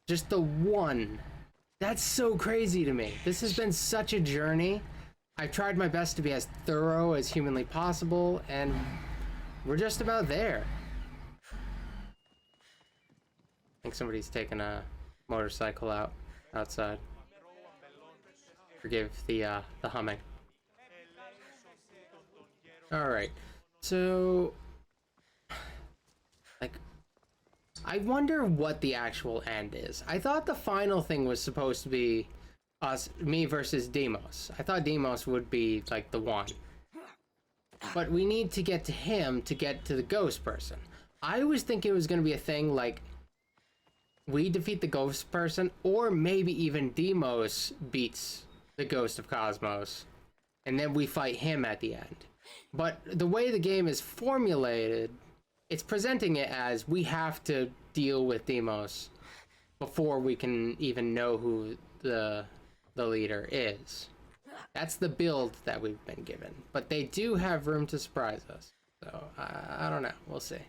A: Just the one. That's so crazy to me. This has been such a journey. I've tried my best to be as thorough as humanly possible, and we're just about there. I think somebody's taking a motorcycle outside. Forgive the humming. All right, so like, I wonder what the actual end is. I thought the final thing was supposed to be me versus Deimos. I thought Deimos would be like the one, but we need to get to him to get to the ghost person. I was thinking it was going to be a thing like we defeat the ghost person, or maybe even Deimos beats the ghost of Cosmos, and then we fight him at the end. But the way the game is formulated, it's presenting it as we have to deal with Deimos before we can even know who the leader is. That's the build that we've been given. But they do have room to surprise us. So, I don't know. We'll see.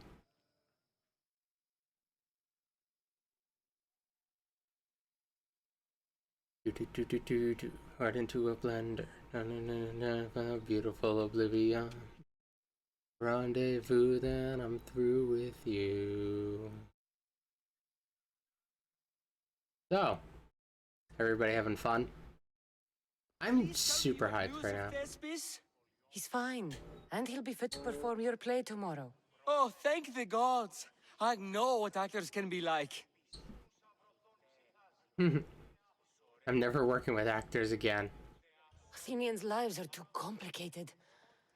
A: Heart into a blender. Na na na na, beautiful oblivion. Rendezvous, then I'm through with you. So, everybody having fun? I'm super hyped right now.
L: He's fine, and he'll be fit to perform your play tomorrow.
I: Oh, thank the gods. I know what actors can be like.
A: I'm never working with actors again.
L: Athenians' lives are too complicated.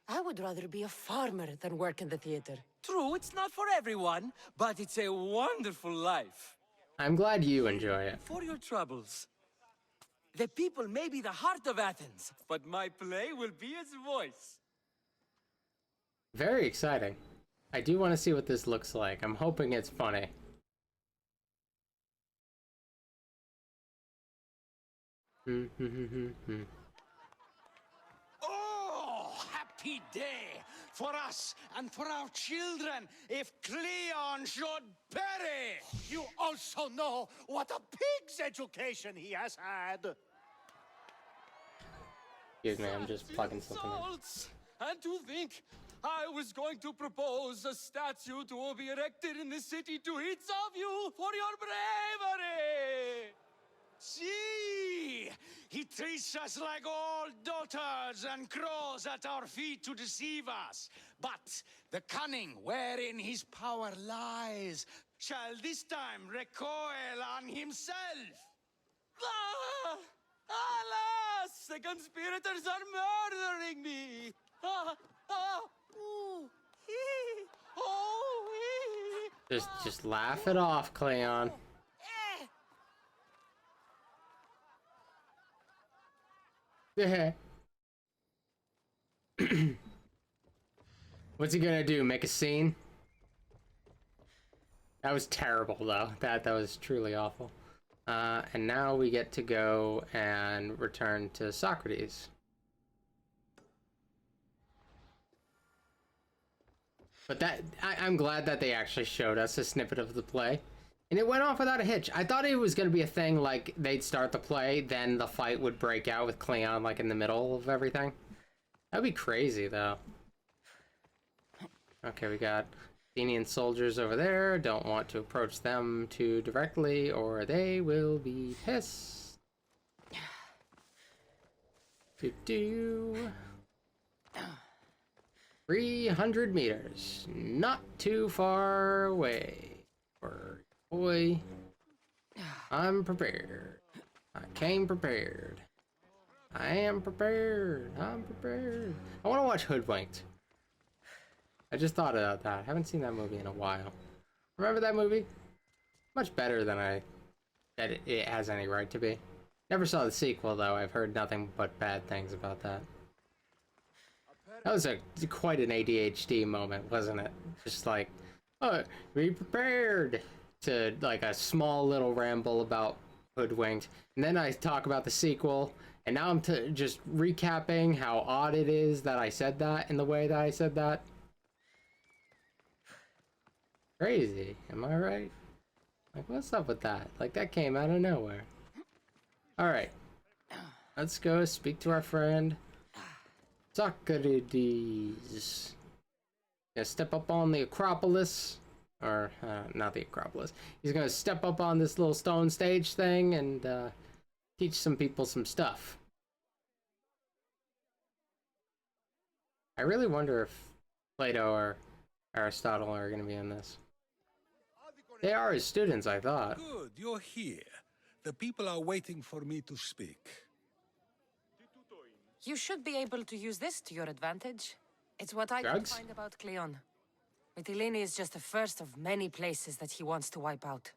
L: I would rather be a farmer than work in the theater.
I: True, it's not for everyone, but it's a wonderful life.
A: I'm glad you enjoy it.
I: For your troubles. The people may be the heart of Athens, but my play will be its voice.
A: Very exciting. I do want to see what this looks like. I'm hoping it's funny.
F: Oh, happy day for us and for our children if Cleon should perish.
H: You also know what a pig's education he has had.
A: Excuse me, I'm just plugging something in.
I: And to think, I was going to propose a statue to be erected in the city to each of you for your bravery.
F: See, he treats us like old dotards and crawls at our feet to deceive us. But the cunning wherein his power lies shall this time recoil on himself.
I: Ah! Alas! us! The conspirators are murdering me! Ah, ah, ooh, hee, oh, hee.
A: Just laugh it off, Cleon. Yeah. What's he gonna do? Make a scene? That was terrible, though. That was truly awful. And now we get to go and return to Socrates. But I'm glad that they actually showed us a snippet of the play. And it went off without a hitch. I thought it was going to be a thing like they'd start the play, then the fight would break out with Cleon like in the middle of everything. That'd be crazy, though. Okay, we got Athenian soldiers over there. Don't want to approach them too directly or they will be pissed. 300 meters. Not too far away. Boy, I'm prepared. I came prepared. I am prepared. I'm prepared. I want to watch Hoodwinked. I just thought about that. I haven't seen that movie in a while. Remember that movie? Much better than it has any right to be. Never saw the sequel, though. I've heard nothing but bad things about that. That was quite an ADHD moment, wasn't it? Just like, oh, be prepared, to like a small little ramble about Hoodwinked. And then I talk about the sequel, and now I'm just recapping how odd it is that I said that in the way that I said that. Crazy, am I right? Like, what's up with that? Like, that came out of nowhere. Alright. Let's go speak to our friend Socrates. Gonna step up on the Acropolis. Or, not the Acropolis. He's gonna step up on this little stone stage thing and, teach some people some stuff. I really wonder if Plato or Aristotle are gonna be in this. They are his students, I thought.
G: Good, you're here. The people are waiting for me to speak.
L: You should be able to use this to your advantage. It's what I can find about Cleon. Mytilene is just the first of many places that he wants to wipe out.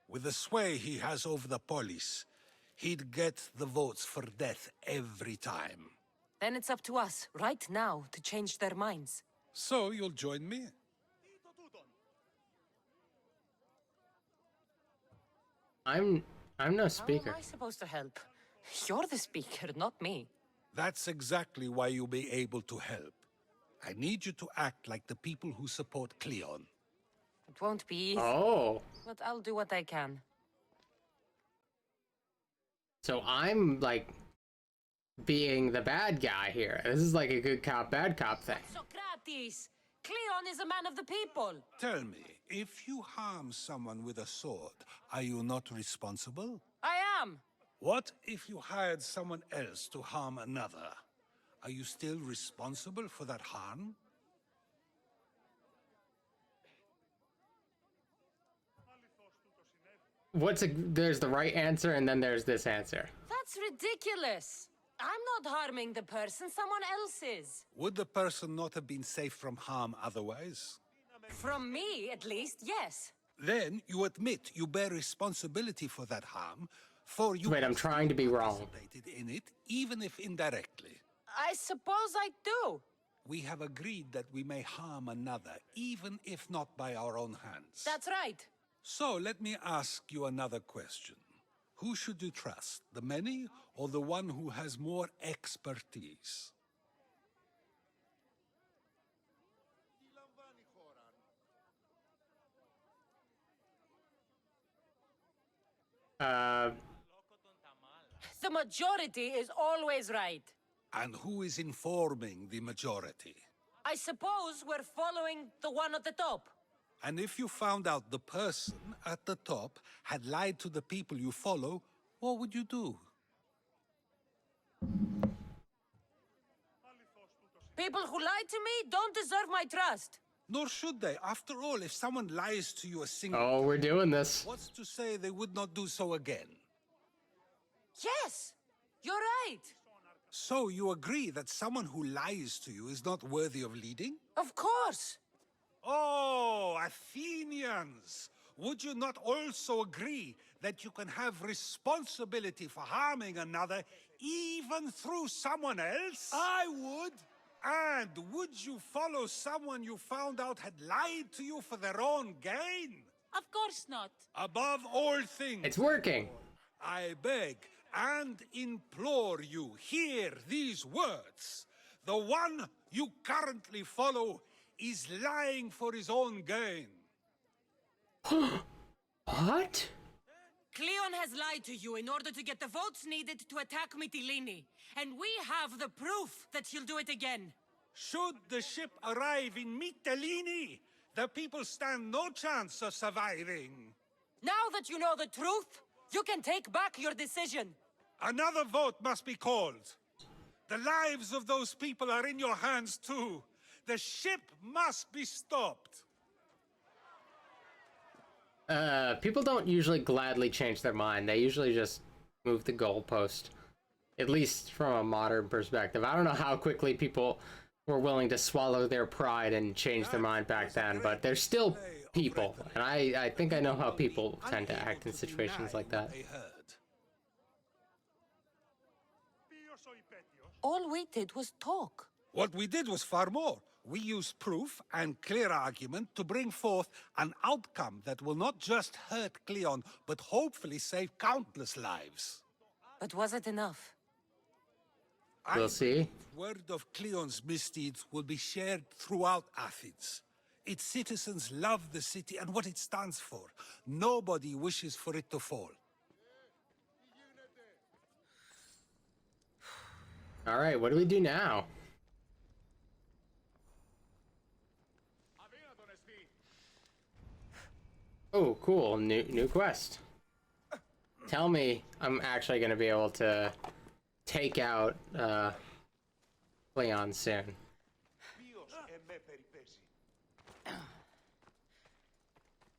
G: With the sway he has over the polis, he'd get the votes for death every time.
L: Then it's up to us, right now, to change their minds.
G: So you'll join me?
A: I'm no speaker.
L: How am I supposed to help? You're the speaker, not me.
G: That's exactly why you'll be able to help. I need you to act like the people who support Cleon.
L: It won't be easy.
A: Oh.
L: But I'll do what I can.
A: So I'm, like, being the bad guy here. This is like a good cop, bad cop thing.
L: Socrates! Cleon is a man of the people!
G: Tell me, if you harm someone with a sword, are you not responsible?
L: I am!
G: What if you hired someone else to harm another? Are you still responsible for that harm?
A: There's the right answer and then there's this answer.
L: That's ridiculous! I'm not harming the person, someone else is.
G: Would the person not have been safe from harm otherwise?
L: From me, at least, yes.
G: Then you admit you bear responsibility for that harm, for you
A: Wait, I'm trying to be wrong.
G: participated in it, even if indirectly.
L: I suppose I do.
G: We have agreed that we may harm another, even if not by our own hands.
L: That's right.
G: So let me ask you another question. Who should you trust, the many or the one who has more expertise?
L: The majority is always right.
G: And who is informing the majority?
L: I suppose we're following the one at the top.
G: And if you found out the person at the top had lied to the people you follow, what would you do?
L: People who lie to me don't deserve my trust.
G: Nor should they. After all, if someone lies to you a single
A: Oh, we're doing this.
G: what's to say they would not do so again?
L: Yes! You're right.
G: So you agree that someone who lies to you is not worthy of leading?
L: Of course.
G: Oh, Athenians! Would you not also agree that you can have responsibility for harming another even through someone else?
I: I would.
G: And would you follow someone you found out had lied to you for their own gain?
N: Of course not.
G: Above all things,
A: It's working.
G: I beg and implore you, hear these words. The one you currently follow is lying for his own gain.
A: What?
L: Cleon has lied to you in order to get the votes needed to attack Mytilene. And we have the proof that he'll do it again.
G: Should the ship arrive in Mytilene, the people stand no chance of surviving.
L: Now that you know the truth, you can take back your decision.
G: Another vote must be called. The lives of those people are in your hands too. The ship must be stopped.
A: People don't usually gladly change their mind. They usually just move the goalpost. At least from a modern perspective. I don't know how quickly people were willing to swallow their pride and change their mind back then, but they're still people. And I think I know how people tend to act in situations like that.
L: All we did was talk.
G: What we did was far more. We used proof and clear argument to bring forth an outcome that will not just hurt Cleon, but hopefully save countless lives.
L: But was it enough?
A: We'll see.
G: Word of Cleon's misdeeds will be shared throughout Athens. Its citizens love the city and what it stands for. Nobody wishes for it to fall.
A: All right, what do we do now? Oh, cool. New quest. Tell me I'm actually going to be able to take out Cleon soon.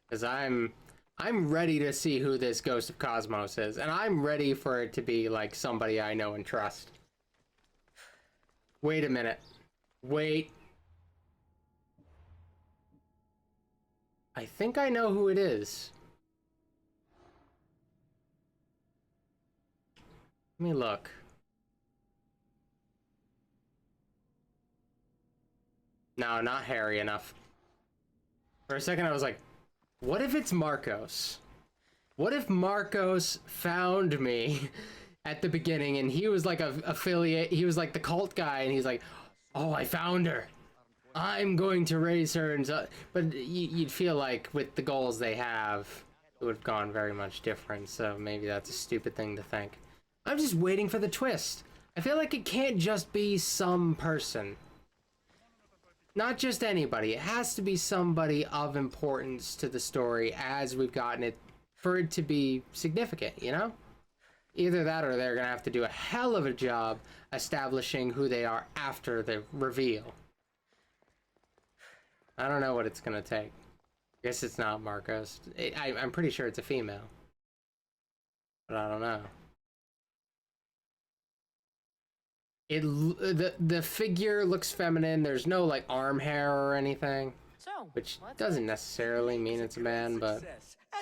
A: Because I'm ready to see who this Ghost of Cosmos is, and I'm ready for it to be like somebody I know and trust. Wait a minute. Wait. I think I know who it is. Let me look. No, not hairy enough. For a second I was like, what if it's Marcos? What if Marcos found me at the beginning and he was like a affiliate, he was like the cult guy, and he's like, oh, I found her. I'm going to raise her, and so, but you'd feel like with the goals they have, it would have gone very much different, so maybe that's a stupid thing to think. I'm just waiting for the twist. I feel like it can't just be some person. Not just anybody. It has to be somebody of importance to the story as we've gotten it, for it to be significant, you know? Either that or they're gonna have to do a hell of a job establishing who they are after the reveal. I don't know what it's gonna take. I guess it's not Marcos. I'm pretty sure it's a female. But I don't know. The figure looks feminine. There's no like arm hair or anything, which doesn't necessarily mean it's a man, but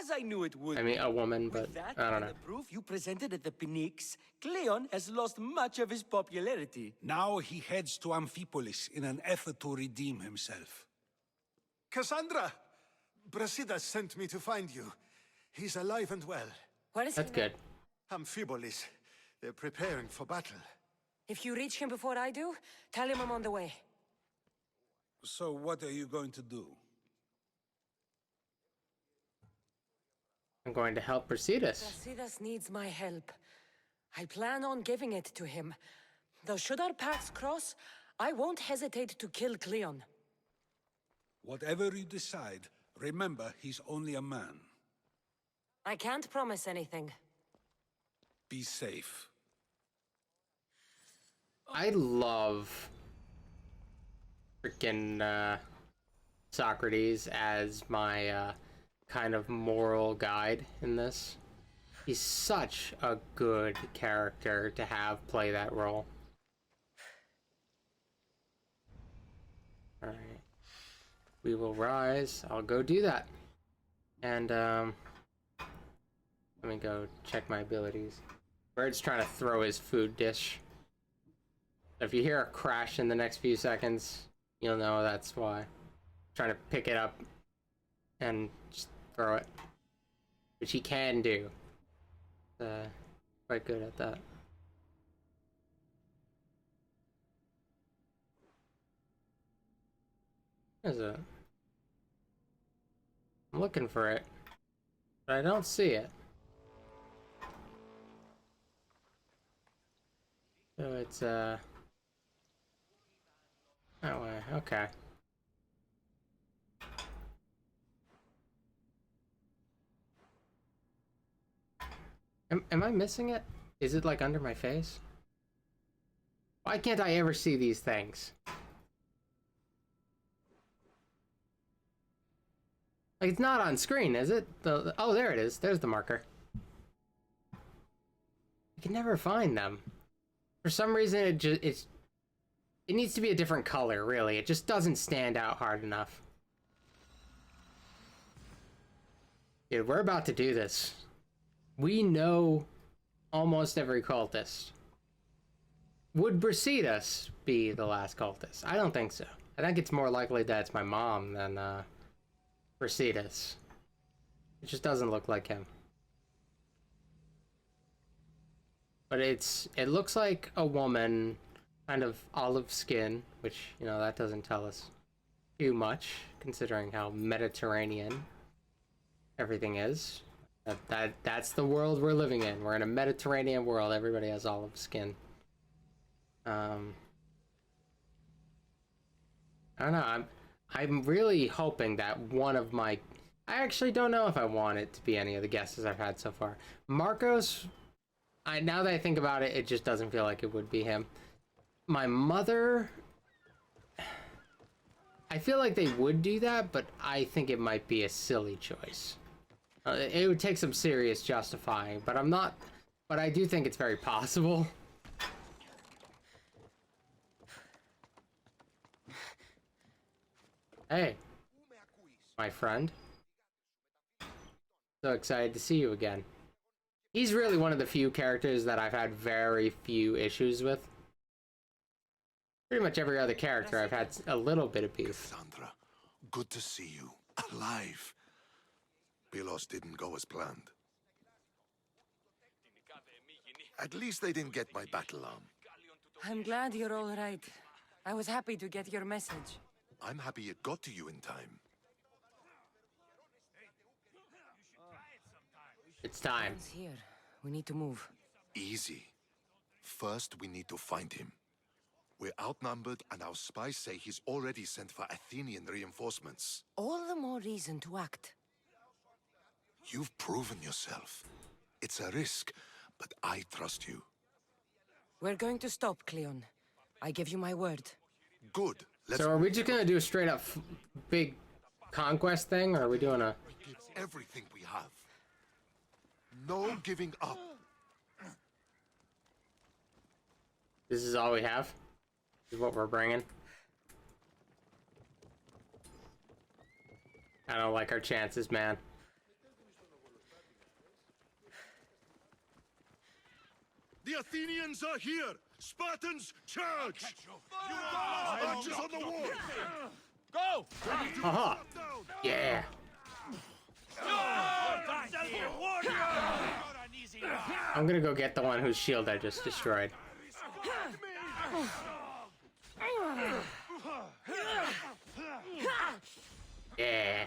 I: as I knew it would.
A: I mean a woman, but I don't know.
I: The proof you presented at the Pnyx, Cleon has lost much of his popularity.
G: Now he heads to Amphipolis in an effort to redeem himself.
H: Cassandra! Brasidas sent me to find you. He's alive and well.
L: Where is
A: That's good.
H: Amphipolis. They're preparing for battle.
L: If you reach him before I do, tell him I'm on the way.
G: So what are you going to do?
A: I'm going to help Brasidas.
L: Brasidas needs my help. I plan on giving it to him. Though should our paths cross, I won't hesitate to kill Cleon.
G: Whatever you decide, remember he's only a man.
L: I can't promise anything.
G: Be safe.
A: I love freaking Socrates as my kind of moral guide in this. He's such a good character to have play that role. Alright. We will rise. I'll go do that. And, let me go check my abilities. Bird's trying to throw his food dish. If you hear a crash in the next few seconds, you'll know that's why. Trying to pick it up and just throw it. Which he can do. Quite good at that. Is it? I'm looking for it, but I don't see it. So it's that way. Okay. Am I missing it? Is it like under my face? Why can't I ever see these things? Like, it's not on screen, is it? Oh, there it is. There's the marker. I can never find them. For some reason, it needs to be a different color, really. It just doesn't stand out hard enough. Dude, we're about to do this. We know almost every cultist. Would Brasidas be the last cultist? I don't think so. I think it's more likely that it's my mom than, Brasidas. It just doesn't look like him. But it looks like a woman, kind of olive skin, which, you know, that doesn't tell us too much, considering how Mediterranean everything is. That's the world we're living in. We're in a Mediterranean world. Everybody has olive skin. I don't know. I'm really hoping that one of my... I actually don't know if I want it to be any of the guesses I've had so far. Marcos, now that I think about it, it just doesn't feel like it would be him. My mother... I feel like they would do that, but I think it might be a silly choice. It would take some serious justifying, but I'm not... But I do think it's very possible. Hey, my friend. So excited to see you again. He's really one of the few characters that I've had very few issues with. Pretty much every other character I've had a little bit of beef.
N: Cassandra, good to see you. Alive. Pilos didn't go as planned. At least they didn't get my battle arm.
L: I'm glad you're all right. I was happy to get your message.
N: I'm happy it got to you in time.
A: It's time.
L: He's here. We need to move.
N: Easy. First, we need to find him. We're outnumbered, and our spies say he's already sent for Athenian reinforcements.
L: All the more reason to act.
N: You've proven yourself. It's a risk, but I trust you.
L: We're going to stop, Cleon. I give you my word.
N: Good.
A: So are we just gonna do a straight up big conquest thing, or are we doing a...
N: We give everything we have. No giving up.
A: This is all we have? This is what we're bringing? I don't like our chances, man.
N: The Athenians are here! Spartans, charge! Archers on the wall!
M: Go!
A: Haha! Yeah! I'm gonna go get the one whose shield I just destroyed. Yeah!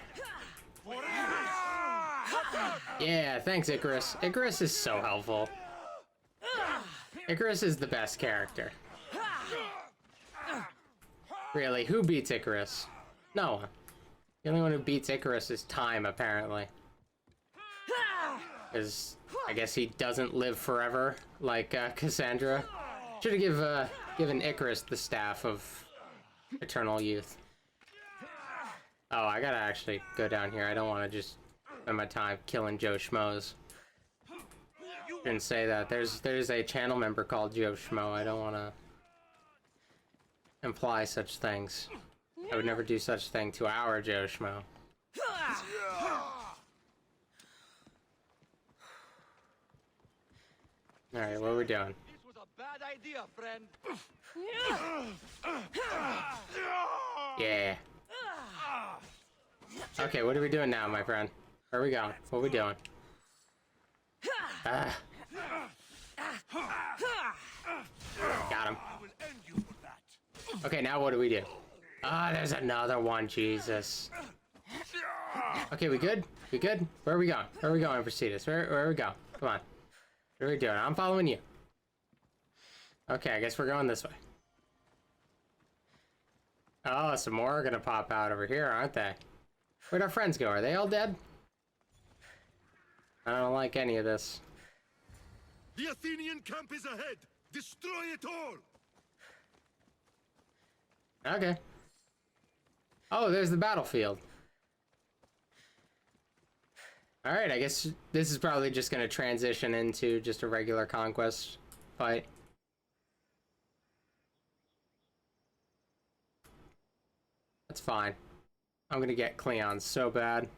A: Yeah, thanks, Icarus. Icarus is so helpful. Icarus is the best character. Really, who beats Icarus? No one. The only one who beats Icarus is time, apparently. Because I guess he doesn't live forever, like Cassandra. Should have given Icarus the staff of eternal youth. Oh, I gotta actually go down here. I don't want to just spend my time killing Joe Schmoes. Shouldn't say that. There's a channel member called Joe Schmo. I don't want to imply such things. I would never do such thing to our Joe Schmo. Alright, what are we doing?
F: This was a bad idea, friend.
A: Yeah. Okay, what are we doing now, my friend? Where are we going? What are we doing? Ah. Got him. Okay, now what do we do? Ah, there's another one, Jesus. Okay, we good? We good? Where are we going? Where are we going, Proceedus? Where are we going? Come on. What are we doing? I'm following you. Okay, I guess we're going this way. Oh, some more are gonna pop out over here, aren't they? Where'd our friends go? Are they all dead? I don't like any of this.
N: The Athenian camp is ahead! Destroy it all!
A: Okay. Oh, there's the battlefield. Alright, I guess this is probably just gonna transition into just a regular conquest fight. That's fine. I'm gonna get Cleon so bad. It's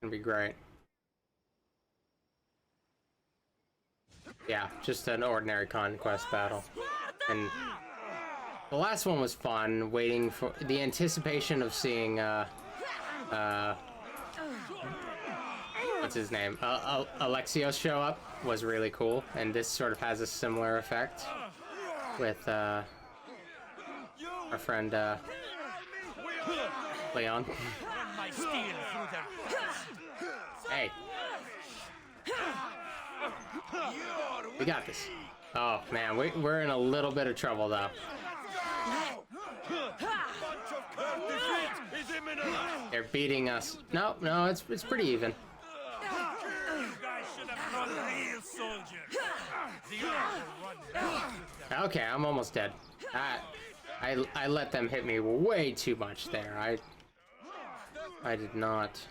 A: gonna be great. Yeah, just an ordinary conquest battle. And the last one was fun, waiting for the anticipation of seeing, what's his name? Alexios show up was really cool, and this sort of has a similar effect with, our friend, Leon. Hey. We got this. Oh, man, we're in a little bit of trouble, though. They're beating us. No, it's pretty even. Okay, I'm almost dead. I let them hit me way too much there. I did not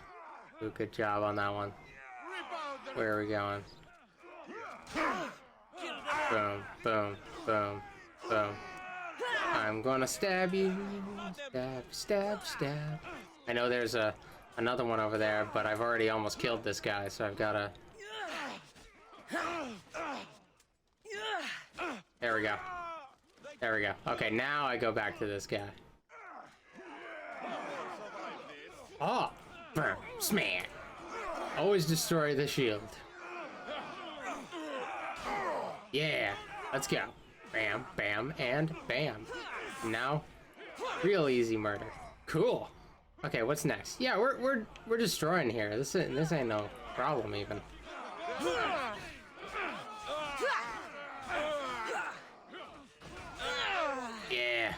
A: do a good job on that one. Where are we going? Boom, boom, boom, boom. I'm gonna stab you. Stab, stab, stab. I know there's another one over there, but I've already almost killed this guy, so I've gotta... There we go. There we go. Okay, now I go back to this guy. Oh! Burn! Smack! Always destroy the shield. Yeah! Let's go. Bam, bam, and bam. Now, real easy murder. Cool! Okay, what's next? Yeah, we're destroying here. This ain't no problem even. Yeah.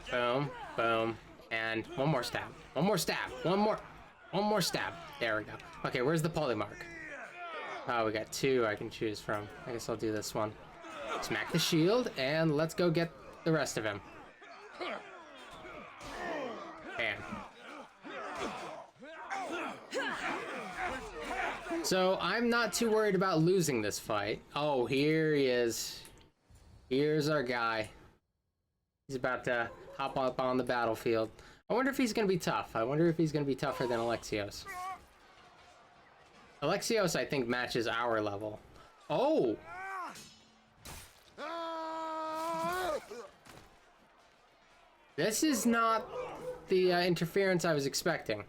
A: Boom, boom, and one more stab. One more stab. One more stab. There we go. Okay, where's the polymark? Oh, we got two I can choose from. I guess I'll do this one. Smack the shield, and let's go get the rest of him. Bam. So, I'm not too worried about losing this fight. Oh, here he is. Here's our guy. He's about to hop up on the battlefield. I wonder if he's going to be tough. I wonder if he's going to be tougher than Alexios. Alexios, I think, matches our level. Oh! This is not the interference I was expecting.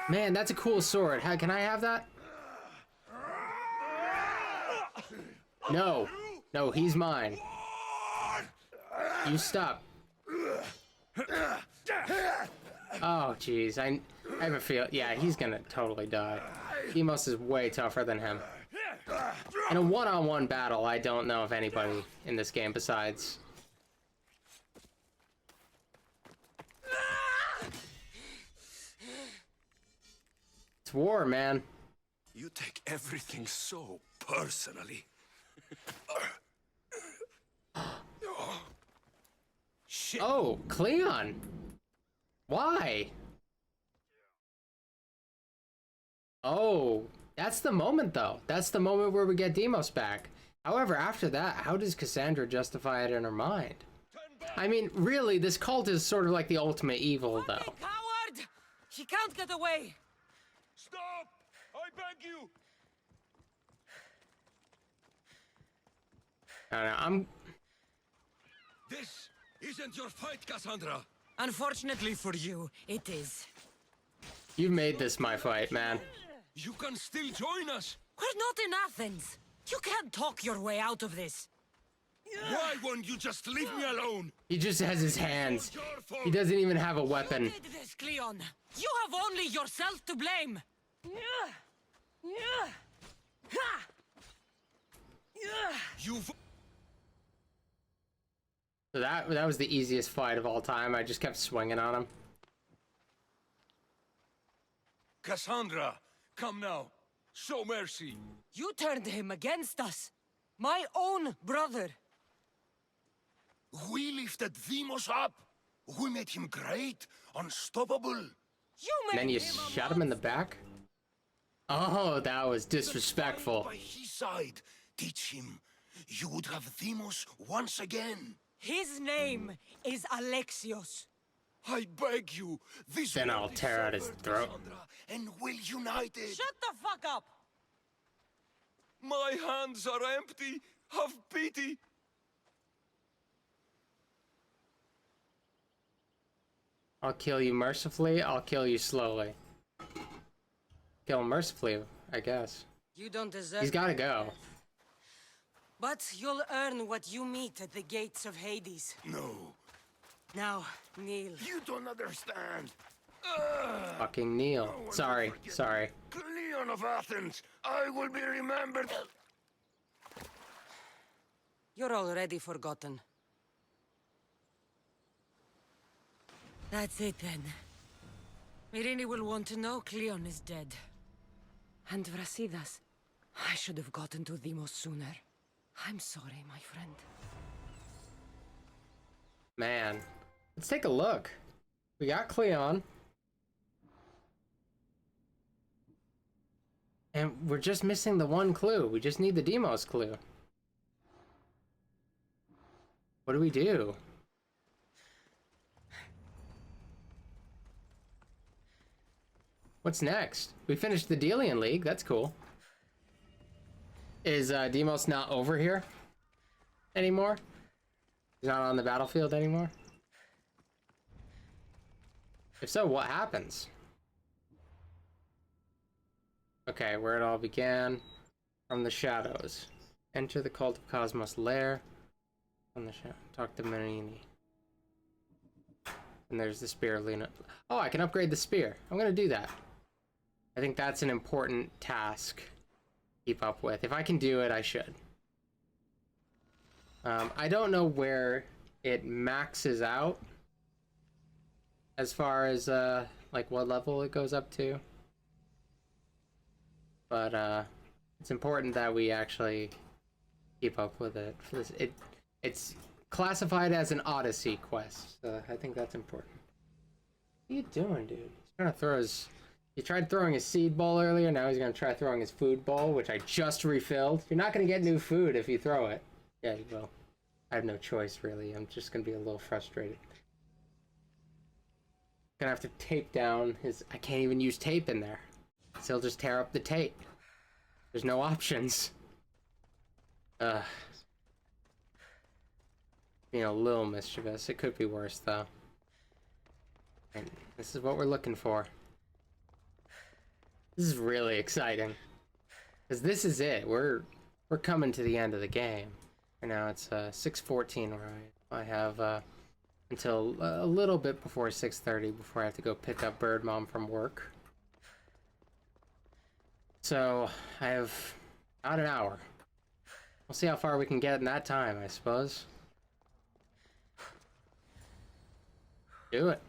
A: Man, that's a cool sword. How, can I have that? No. No, he's mine. You stop. Oh, jeez. I have a feel. Yeah, he's gonna totally die. Demos is way tougher than him. In a one-on-one battle, I don't know if anybody in this game besides... It's war, man.
D: You take everything so personally.
A: Shit. Oh, Cleon. Why? Oh, That's the moment, though. That's the moment where we get Demos back. However, after that, how does Cassandra justify it in her mind? I mean, really, this cult is sort of like the ultimate evil, though.
I: Coward! He can't get away!
E: Stop! I beg you!
A: I don't know, I'm...
E: This isn't your fight, Cassandra!
L: Unfortunately for you, it is.
A: You've made this my fight, man.
E: You can still join us!
L: We're not in Athens! You can't talk your way out of this!
E: Why won't you just leave me alone?
A: He just has his hands. He doesn't even have a weapon.
L: You did this, Cleon! You have only yourself to blame!
E: You've...
A: So that was the easiest fight of all time. I just kept swinging on him.
E: Cassandra, come now. Show mercy.
L: You turned him against us! My own brother!
E: We lifted Demos up. We made him great, unstoppable.
L: You made
A: Then you
L: him a
A: shot him in the back? Oh, that was disrespectful.
E: By his side, teach him. You would have Demos once again.
L: His name is Alexios.
E: I beg you, this
A: Then I'll tear out his throat.
E: Cassandra, and we'll unite it.
L: Shut the fuck up!
E: My hands are empty. Have pity.
A: I'll kill you mercifully, I'll kill you slowly. Kill him mercifully, I guess.
L: You don't deserve.
A: He's gotta go.
L: But you'll earn what you meet at the gates of Hades.
E: No.
L: Now, kneel.
E: You don't understand.
A: Fucking kneel. Sorry, sorry.
E: Cleon of Athens, I will be remembered.
L: You're already forgotten. That's it then. Myrine will want to know Cleon is dead. And Brasidas, I should have gotten to Demos sooner. I'm sorry, my friend.
A: Man. Let's take a look. We got Cleon. And we're just missing the one clue. We just need the Demos clue. What do we do? What's next? We finished the Delian League. That's cool. Is Demos not over here anymore? He's not on the battlefield anymore? If so, what happens? Okay, where it all began. From the shadows. Enter the Cult of Cosmos lair. From the shadow. Talk to Myrine. And there's the spear of Luna. Oh, I can upgrade the spear. I'm gonna do that. I think that's an important task to keep up with. If I can do it, I should. I don't know where it maxes out as far as like what level it goes up to, but it's important that we actually keep up with it. For this, it's classified as an Odyssey quest, so I think that's important. What are you doing, dude? He's trying to throw his... He tried throwing his seed ball earlier, now he's gonna try throwing his food ball, which I just refilled. You're not gonna get new food if you throw it. Yeah, you will. I have no choice, really. I'm just gonna be a little frustrated. Gonna have to tape down his... I can't even use tape in there. So he'll just tear up the tape. There's no options. Being a little mischievous. It could be worse, though. And this is what we're looking for. This is really exciting. Because this is it. We're coming to the end of the game. Right now it's 6:14 where I have until a little bit before 6:30 before I have to go pick up Bird Mom from work. So I have about an hour. We'll see how far we can get in that time, I suppose. Do it.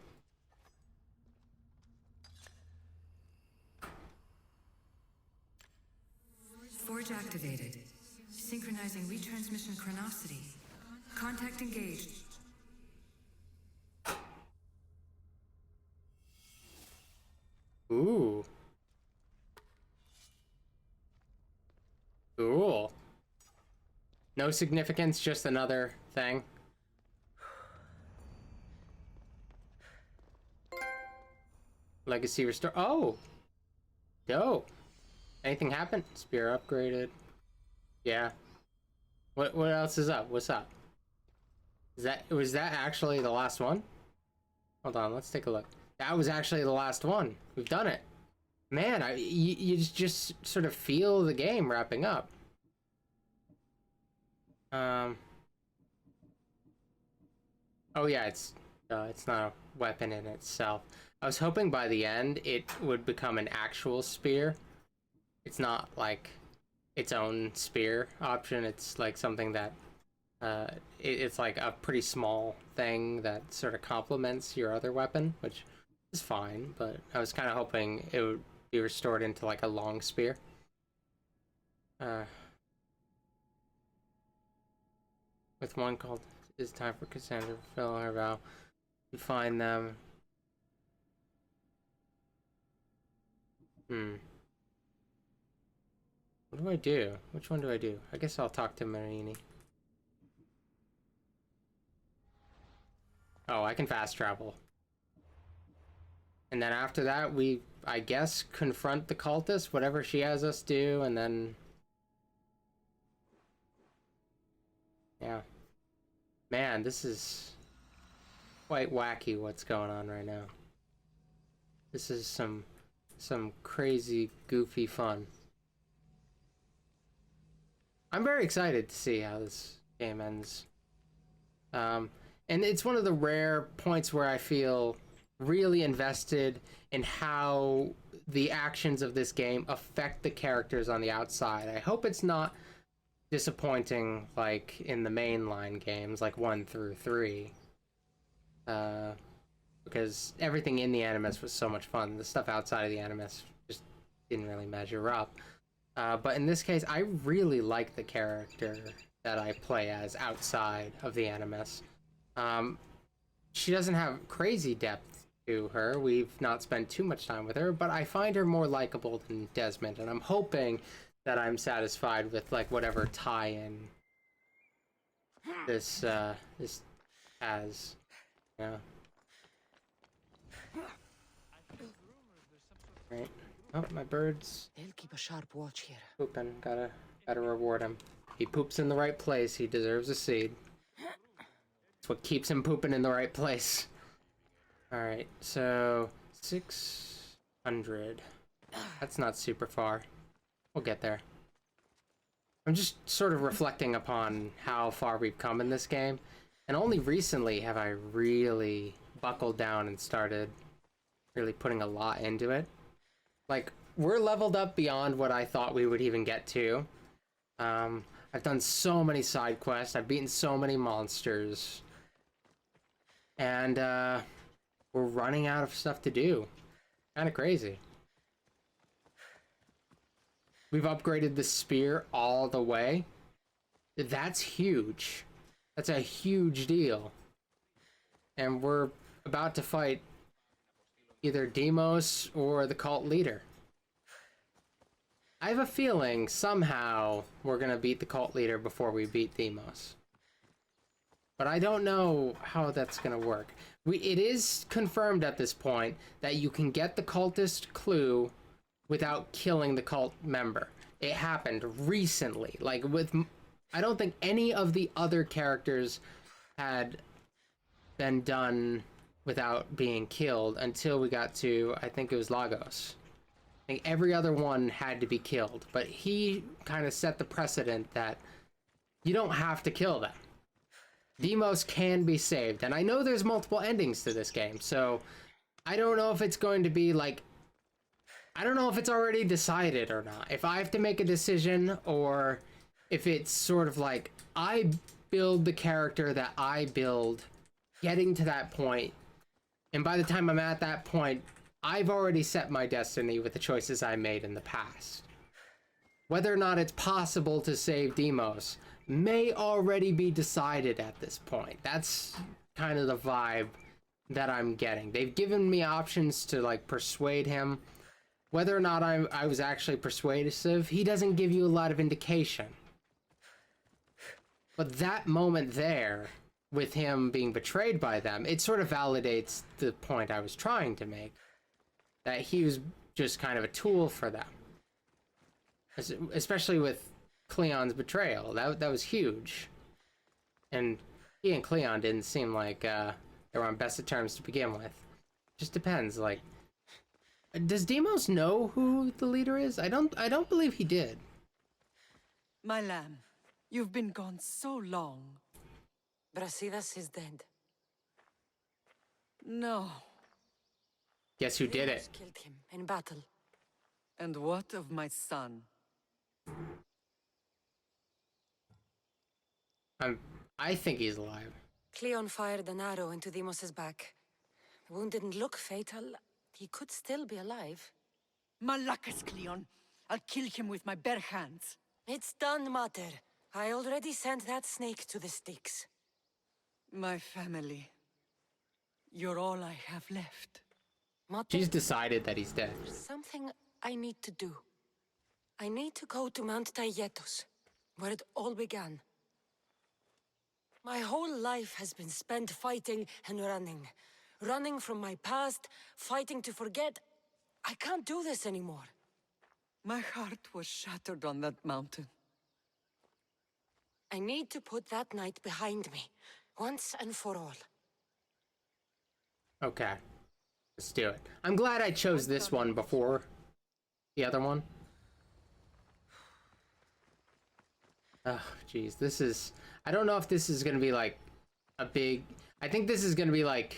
O: Forge activated. Synchronizing retransmission chronicity. Contact engaged.
A: Ooh. No significance, just another thing. Legacy restore. Oh! Dope. Anything happened? Spear upgraded. Yeah. What else is up? What's up? Was that actually the last one? Hold on, let's take a look. That was actually the last one. We've done it. Man, you just sort of feel the game wrapping up. Oh yeah, it's not a weapon in itself. I was hoping by the end it would become an actual spear. It's not like its own spear option. It's like something that it's like a pretty small thing that sort of complements your other weapon, which is fine, but I was kind of hoping it would be restored into like a long spear. With one called, it's time for Cassandra to fulfill her vow. You find them. What do I do? Which one do I do? I guess I'll talk to Marini. Oh, I can fast travel. And then after that, we, I guess, confront the cultist, whatever she has us do, and then... Yeah. Man, this is quite wacky what's going on right now. This is some crazy, goofy fun. I'm very excited to see how this game ends. And it's one of the rare points where I feel really invested in how the actions of this game affect the characters on the outside. I hope it's not disappointing like in the mainline games, like 1 through 3. Because everything in the Animus was so much fun. The stuff outside of the Animus just didn't really measure up. But in this case, I really like the character that I play as outside of the Animus. She doesn't have crazy depth to her. We've not spent too much time with her, but I find her more likable than Desmond, and I'm hoping that I'm satisfied with like whatever tie-in this has. Yeah. Right. Oh, my birds.
L: They'll keep a sharp watch here.
A: Pooping. Gotta reward him. He poops in the right place. He deserves a seed. It's what keeps him pooping in the right place. Alright, so 600. That's not super far. We'll get there. I'm just sort of reflecting upon how far we've come in this game, and only recently have I really buckled down and started really putting a lot into it. Like, we're leveled up beyond what I thought we would even get to. I've done so many side quests, I've beaten so many monsters, and we're running out of stuff to do. Kind of crazy. We've upgraded the spear all the way. That's huge. That's a huge deal. And we're about to fight either Demos or the cult leader. I have a feeling somehow we're gonna beat the cult leader before we beat Demos. But I don't know how that's gonna work. It is confirmed at this point that you can get the cultist clue without killing the cult member. It happened recently. Like with, I don't think any of the other characters had been done without being killed until we got to, I think it was Lagos. I think every other one had to be killed, but he kind of set the precedent that you don't have to kill them. Demos can be saved, and I know there's multiple endings to this game, so I don't know if it's going to be like, I don't know if it's already decided or not. If I have to make a decision, or if it's sort of like, I build the character that I build, getting to that point, and by the time I'm at that point, I've already set my destiny with the choices I made in the past. Whether or not it's possible to save Demos may already be decided at this point. That's kind of the vibe that I'm getting. They've given me options to like persuade him. Whether or not I was actually persuasive, he doesn't give you a lot of indication. But that moment there, with him being betrayed by them, it sort of validates the point I was trying to make. That he was just kind of a tool for them. Especially with Cleon's betrayal. That was huge. And he and Cleon didn't seem like they were on best of terms to begin with. Just depends, like... Does Demos know who the leader is? I don't believe he did.
P: My lamb, you've been gone so long.
L: Brasidas is dead.
P: No.
A: Guess who did it?
L: Killed him in battle.
P: And what of my son?
A: I think he's alive.
L: Cleon fired an arrow into Demos's back. The wound didn't look fatal. He could still be alive.
P: Malakas, Cleon. I'll kill him with my bare hands.
L: It's done, Mater. I already sent that snake to the sticks.
P: My family. You're all I have left.
L: Mater,
A: She's decided that he's dead.
L: there's something I need to do. I need to go to Mount Tayetos, where it all began. My whole life has been spent fighting and running. Running from my past, fighting to forget. I can't do this anymore.
P: My heart was shattered on that mountain.
L: I need to put that night behind me, once and for all.
A: Okay. Let's do it. I'm glad I chose this one before the other one. Oh, jeez. This is... I don't know if this is going to be, like, a big... I think this is going to be, like,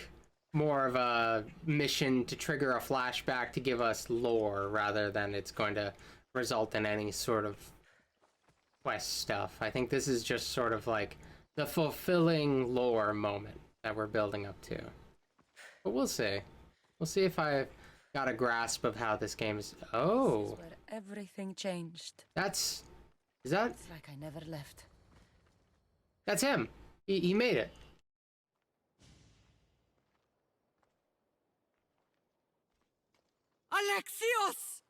A: more of a mission to trigger a flashback to give us lore, rather than it's going to result in any sort of quest stuff. I think this is just sort of, like, the fulfilling lore moment that we're building up to. But we'll see. We'll see if I've got a grasp of how this game is... Oh!
L: This is where everything changed.
A: That's... Is that...
L: It's like I never left.
A: That's him. He made it.
P: Alexios!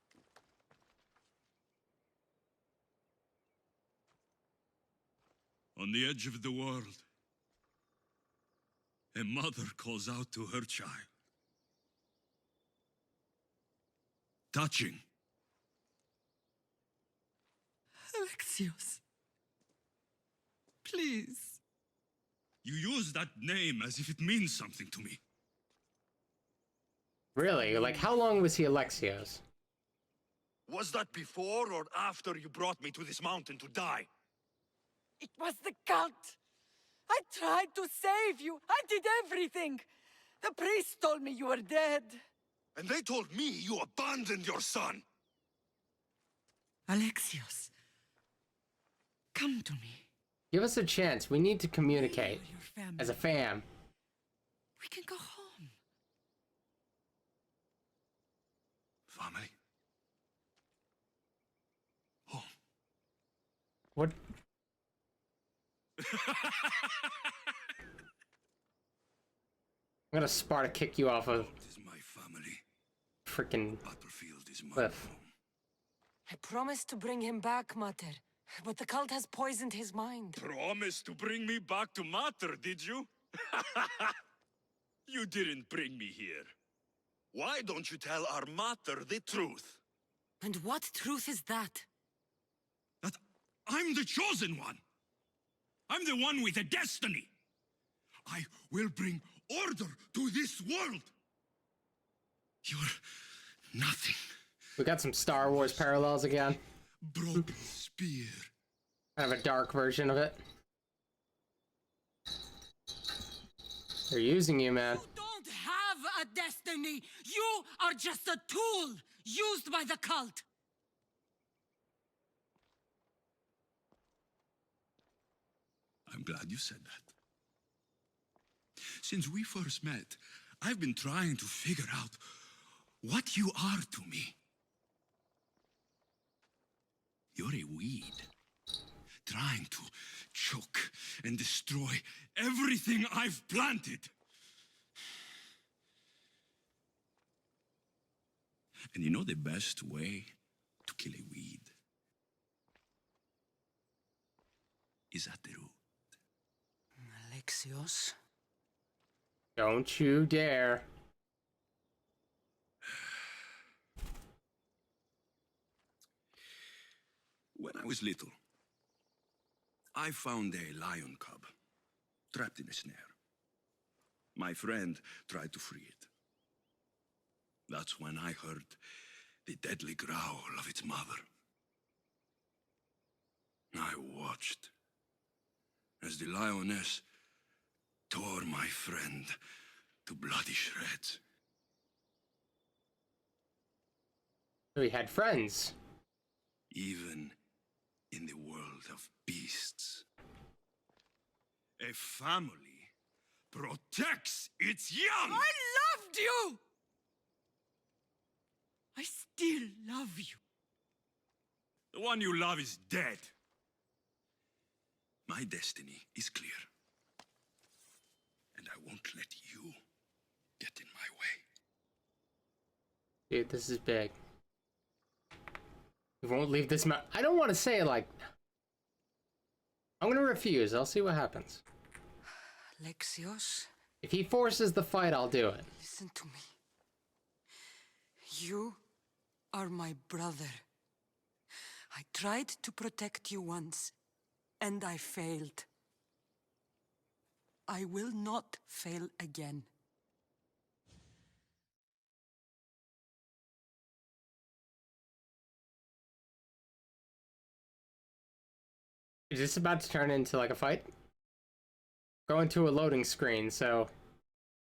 B: On the edge of the world, a mother calls out to her child. Touching.
P: Alexios. Please.
B: You use that name as if it means something to me.
A: Really? Like, how long was he Alexios?
D: Was that before or after you brought me to this mountain to die?
P: It was the cult. I tried to save you. I did everything. The priest told me you were dead.
D: And they told me you abandoned your son.
P: Alexios. Come to me.
A: Give us a chance. We need to communicate. As a fam.
P: We can go home.
D: Family? Home.
A: What? I'm gonna Sparta kick you off of freaking cliff.
L: I promised to bring him back, Mater. But the cult has poisoned his mind.
D: Promised to bring me back to Mater, did you? You didn't bring me here. Why don't you tell our Mater the truth?
L: And what truth is that?
B: That I'm the chosen one. I'm the one with a destiny. I will bring order to this world. You're nothing.
A: We got some Star Wars parallels again.
B: Broken spear.
A: Kind of a dark version of it. They're using you, man.
L: You don't have a destiny. You are just a tool used by the cult.
B: I'm glad you said that. Since we first met, I've been trying to figure out what you are to me. You're a weed, trying to choke and destroy everything I've planted. And you know the best way to kill a weed is at the root.
L: Alexios.
A: Don't you dare.
B: When I was little, I found a lion cub trapped in a snare. My friend tried to free it. That's when I heard the deadly growl of its mother. I watched as the lioness tore my friend to bloody shreds.
A: We had friends.
B: Even in the world of beasts, a family protects its young!
P: I loved you! I still love you.
B: The one you love is dead. My destiny is clear. And I won't let you get in my way.
A: Dude, this is big. We won't leave this I don't want to say it like... I'm gonna refuse. I'll see what happens.
L: Alexios,
A: If he forces the fight, I'll do it.
L: listen to me. You are my brother. I tried to protect you once, and I failed. I will not fail again.
A: Is this about to turn into like a fight? Go into a loading screen, so...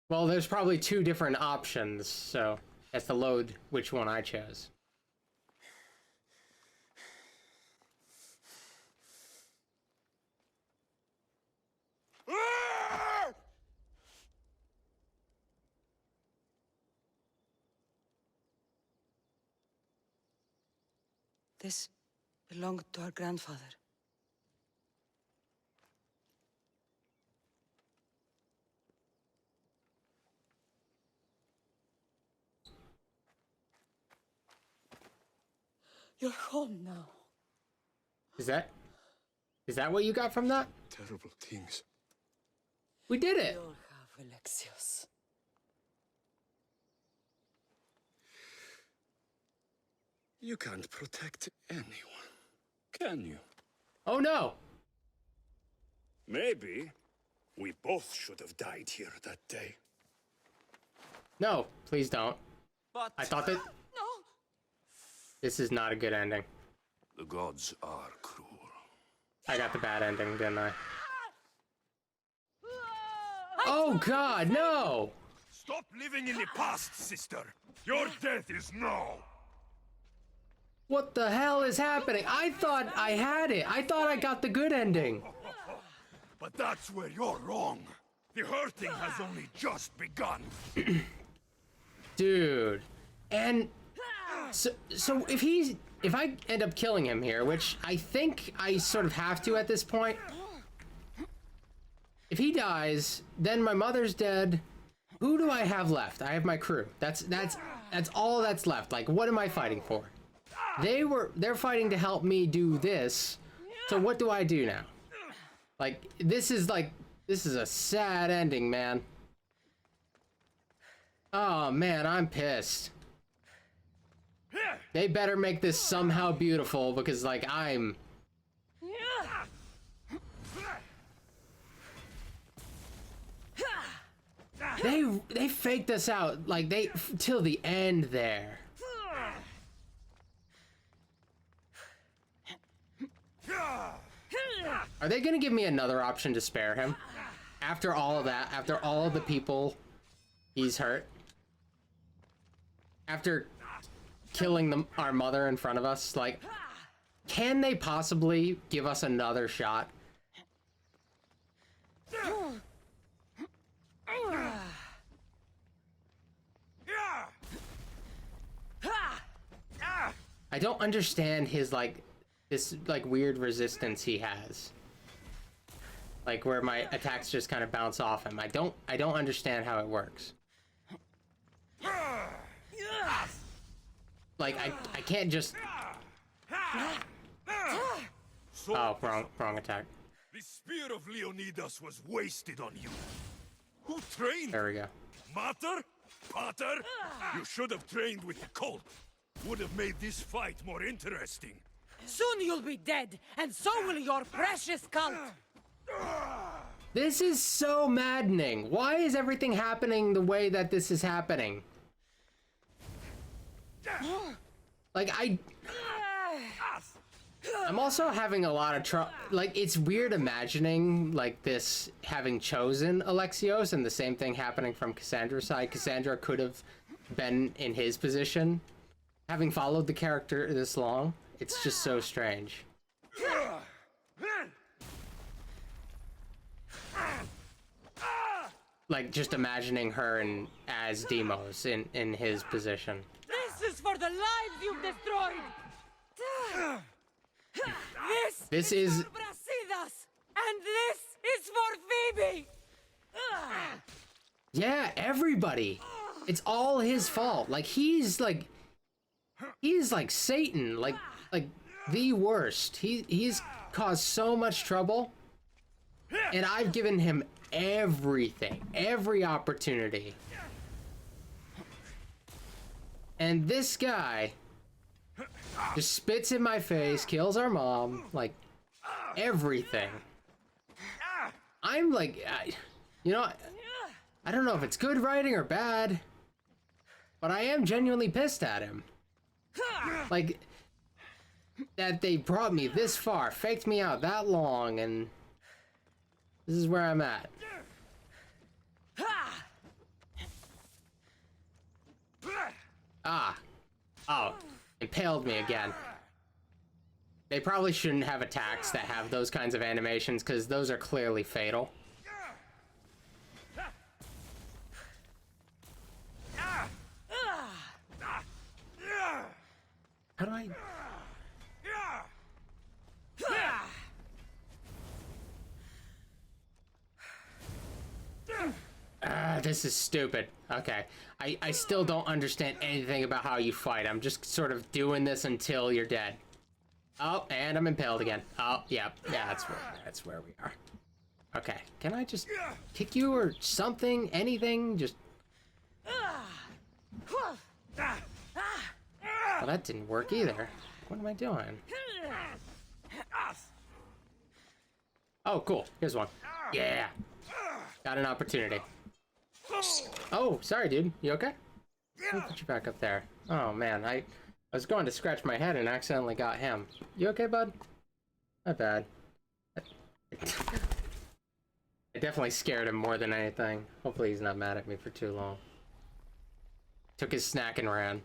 A: Well, there's probably two different options, so... That's to load which one I chose.
L: This belonged to our grandfather.
P: You're home now.
A: Is that what you got from that?
D: Terrible things.
A: We did it!
L: You'll have Alexios.
B: You can't protect anyone, can you?
A: Oh no!
B: Maybe we both should have died here that day.
A: No, please don't.
I: But
A: I thought that...
P: No!
A: This is not a good ending.
D: The gods are cruel.
A: I got the bad ending, didn't I? Oh god, no!
B: Stop living in the past, sister. Your death is now.
A: What the hell is happening? I thought I had it. I thought I got the good ending.
B: But that's where you're wrong. The hurting has only just begun.
A: Dude. And so if I end up killing him here, which I think I sort of have to at this point. If he dies, then my mother's dead. Who do I have left? I have my crew. That's all that's left. Like, what am I fighting for? They're fighting to help me do this. So what do I do now? Like, this is a sad ending, man. Oh man, I'm pissed. They better make this somehow beautiful because like they faked us out like till the end there. Are they gonna give me another option to spare him? After all of that, after all of the people he's hurt? After killing our mother in front of us? Like, can they possibly give us another shot? I don't understand his this weird resistance he has. Like where my attacks just kind of bounce off him. I don't understand how it works. Like I can't just... Oh, wrong attack.
D: The spear of Leonidas was wasted on you. Who trained?
A: There we go.
D: Mater? Pater? You should have trained with the cult. Would have made this fight more interesting.
L: Soon you'll be dead, and so will your precious cult.
A: This is so maddening. Why is everything happening the way that this is happening? Like, I'm also having a lot of trouble. Like, it's weird imagining, like, this having chosen Alexios and the same thing happening from Cassandra's side. Cassandra could have been in his position. Having followed the character this long, it's just so strange. Like, just imagining her as Demos in his position.
L: This is for the lives you've destroyed.
A: This is...
L: for Brasidas, and this is for Phoebe.
A: Yeah, everybody. It's all his fault. Like, he's like Satan, like the worst. He's caused so much trouble, and I've given him everything, every opportunity. And this guy just spits in my face, kills our mom, like, everything. I'm like, you know, I don't know if it's good writing or bad, but I am genuinely pissed at him. Like, that they brought me this far, faked me out that long, and this is where I'm at. Ah. Oh, impaled me again. They probably shouldn't have attacks that have those kinds of animations, because those are clearly fatal. How do I... This is stupid. Okay. I still don't understand anything about how you fight. I'm just sort of doing this until you're dead. Oh, and I'm impaled again. Oh, yeah. Yeah, that's where we are. Okay. Can I just kick you or something? Anything? Just... Well, that didn't work either. What am I doing? Oh, cool. Here's one. Yeah. Got an opportunity. Oh, sorry, dude. You okay? Let me put you back up there. Oh, man. I was going to scratch my head and accidentally got him. You okay, bud? Not bad. I definitely scared him more than anything. Hopefully he's not mad at me for too long. Took his snack and ran.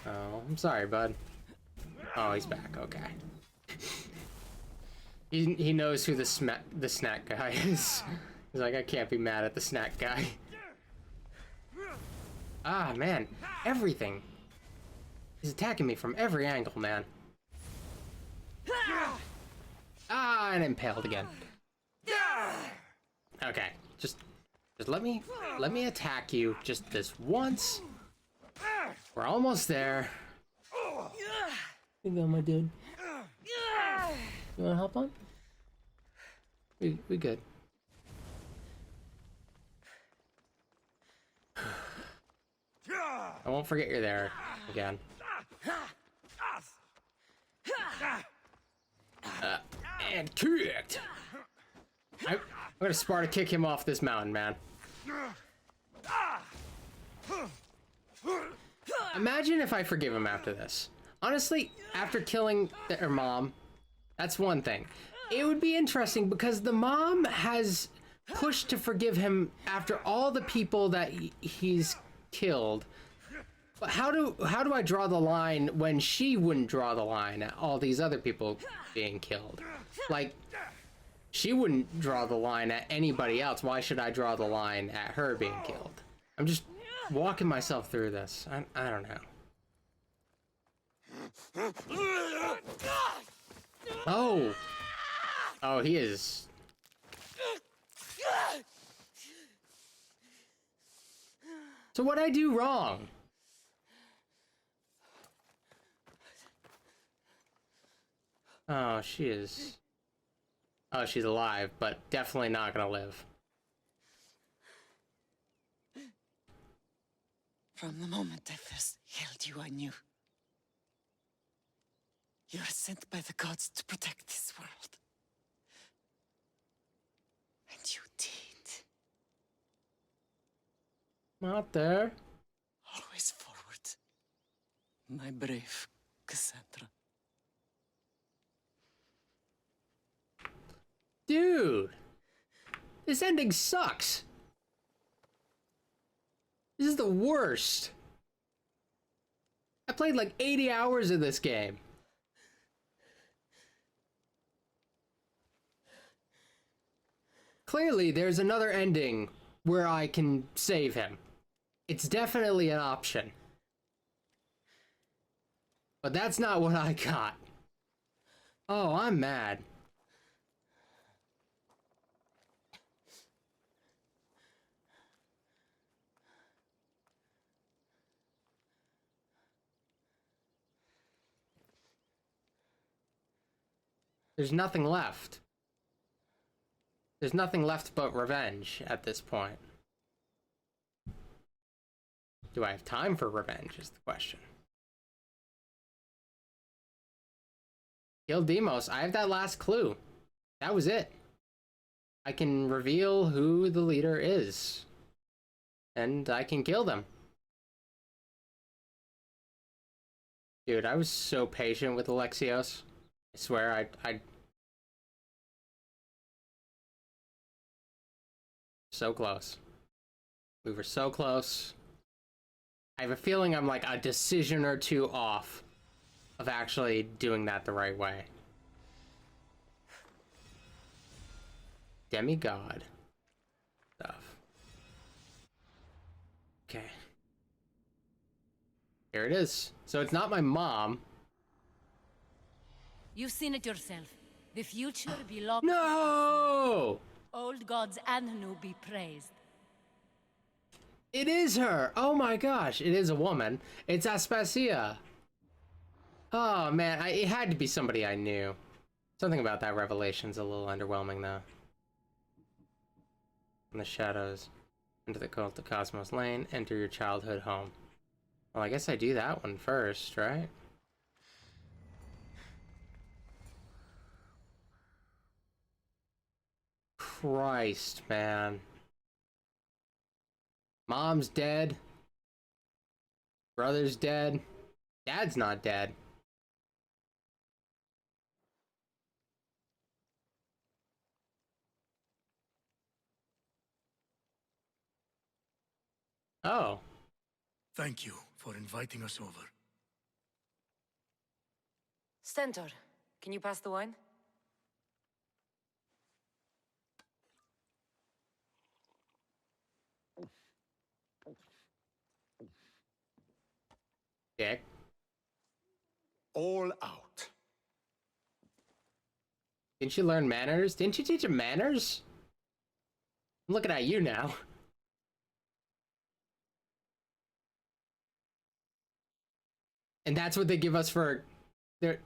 A: Oh, I'm sorry, bud. Oh, he's back. Okay. He knows who the snack guy is. He's like, I can't be mad at the snack guy. Ah, man. Everything. He's attacking me from every angle, man. Ah, and impaled again. Okay, just let me attack you just this once. We're almost there. You go, my dude. You wanna hop on? We good. I won't forget you're there again. And kicked. I'm gonna Sparta kick him off this mountain, man. Imagine if I forgive him after this. Honestly, after killing her mom, that's one thing. It would be interesting because the mom has pushed to forgive him after all the people that he's killed. But how do I draw the line when she wouldn't draw the line at all these other people being killed? Like, she wouldn't draw the line at anybody else. Why should I draw the line at her being killed? I'm just walking myself through this. I don't know. Oh. Oh, he is. So what'd I do wrong? Oh, she is. Oh, she's alive, but definitely not gonna live.
P: From the moment I first held you, I knew. You are sent by the gods to protect this world. And you did.
A: Mother.
P: Always forward. My brave Cassandra.
A: Dude! This ending sucks! This is the worst! I played like 80 hours of this game. Clearly, there's another ending where I can save him. It's definitely an option. But that's not what I got. Oh, I'm mad. There's nothing left. There's nothing left but revenge at this point. Do I have time for revenge is the question. Kill Demos. I have that last clue. That was it. I can reveal who the leader is. And I can kill them. Dude, I was so patient with Alexios. I swear, I so close. We were so close. I have a feeling I'm like a decision or two off of actually doing that the right way. Demigod stuff. Okay. Here it is. So it's not my mom.
C: You've seen it yourself. The future belongs
A: No!
C: Old gods and new be praised.
A: It is her! Oh my gosh, it is a woman. It's Aspasia. Oh man, it had to be somebody I knew. Something about that revelation's a little underwhelming though. In the shadows, into the cult of Cosmos Lane, enter your childhood home. Well, I guess I do that one first, right? Christ, man. Mom's dead. Brother's dead. Dad's not dead. Oh.
Q: Thank you for inviting us over.
L: Stentor, can you pass the wine?
A: Dick.
Q: All out.
A: Didn't you learn manners? Didn't you teach him manners? I'm looking at you now. And that's what they give us for their...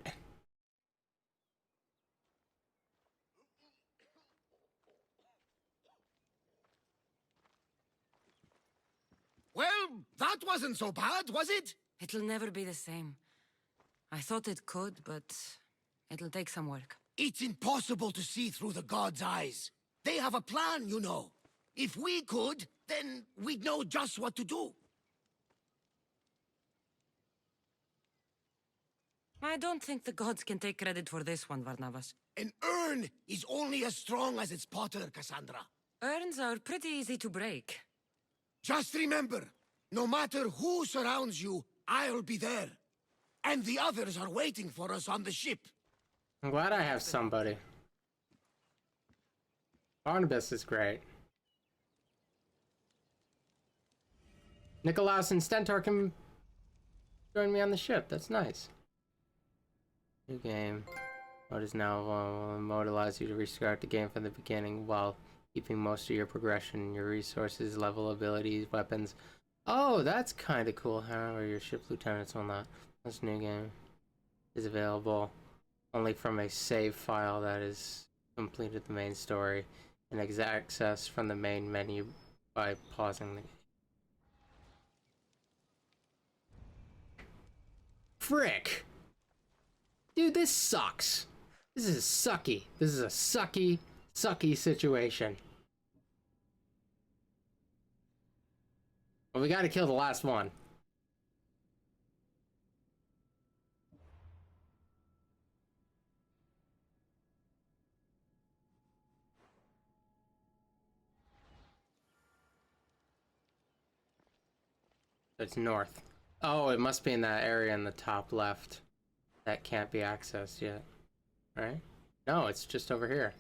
R: Well, that wasn't so bad, was it?
L: It'll never be the same. I thought it could, but it'll take some work.
R: It's impossible to see through the gods' eyes. They have a plan, you know. If we could, then we'd know just what to do.
L: I don't think the gods can take credit for this one, Varnavas.
R: An urn is only as strong as its potter, Cassandra.
L: Urns are pretty easy to break.
R: Just remember, no matter who surrounds you, I'll be there. And the others are waiting for us on the ship.
A: I'm glad I have somebody. Barnabas is great. Nikolaus and Stentor can join me on the ship. That's nice. New game. Mode is now mode allows you to restart the game from the beginning while keeping most of your progression, your resources, level, abilities, weapons. Oh, that's kind of cool. However, your ship lieutenants will not. This new game is available only from a save file that is completed the main story and is accessed from the main menu by pausing the... Frick! Dude, this sucks. This is sucky. This is a sucky situation. Well, we gotta kill the last one. It's north. Oh, it must be in that area in the top left. That can't be accessed yet. Right? No, it's just over here.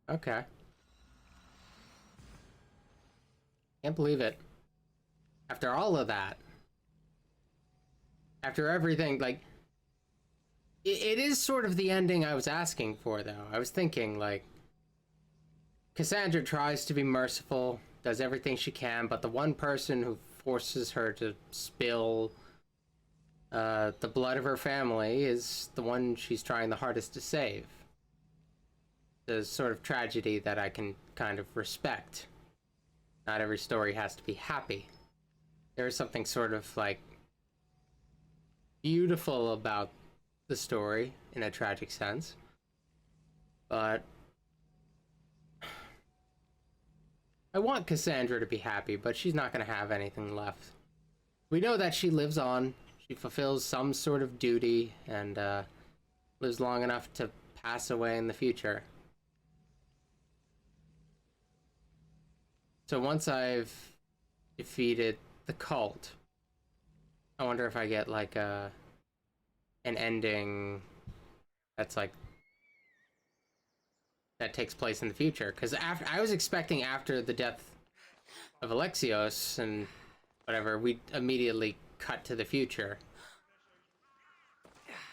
A: Okay. Can't believe it. After all of that. After everything, like... It is sort of the ending I was asking for, though. I was thinking, like... Cassandra tries to be merciful, does everything she can, but the one person who forces her to spill the blood of her family is the one she's trying the hardest to save. The sort of tragedy that I can kind of respect. Not every story has to be happy. There is something sort of, like, beautiful about the story in a tragic sense. But I want Cassandra to be happy, but she's not going to have anything left. We know that she lives on. She fulfills some sort of duty and lives long enough to pass away in the future. So once I've defeated the cult, I wonder if I get like an ending that's like that takes place in the future. Because after I was expecting after the death of Alexios and whatever, we immediately cut to the future.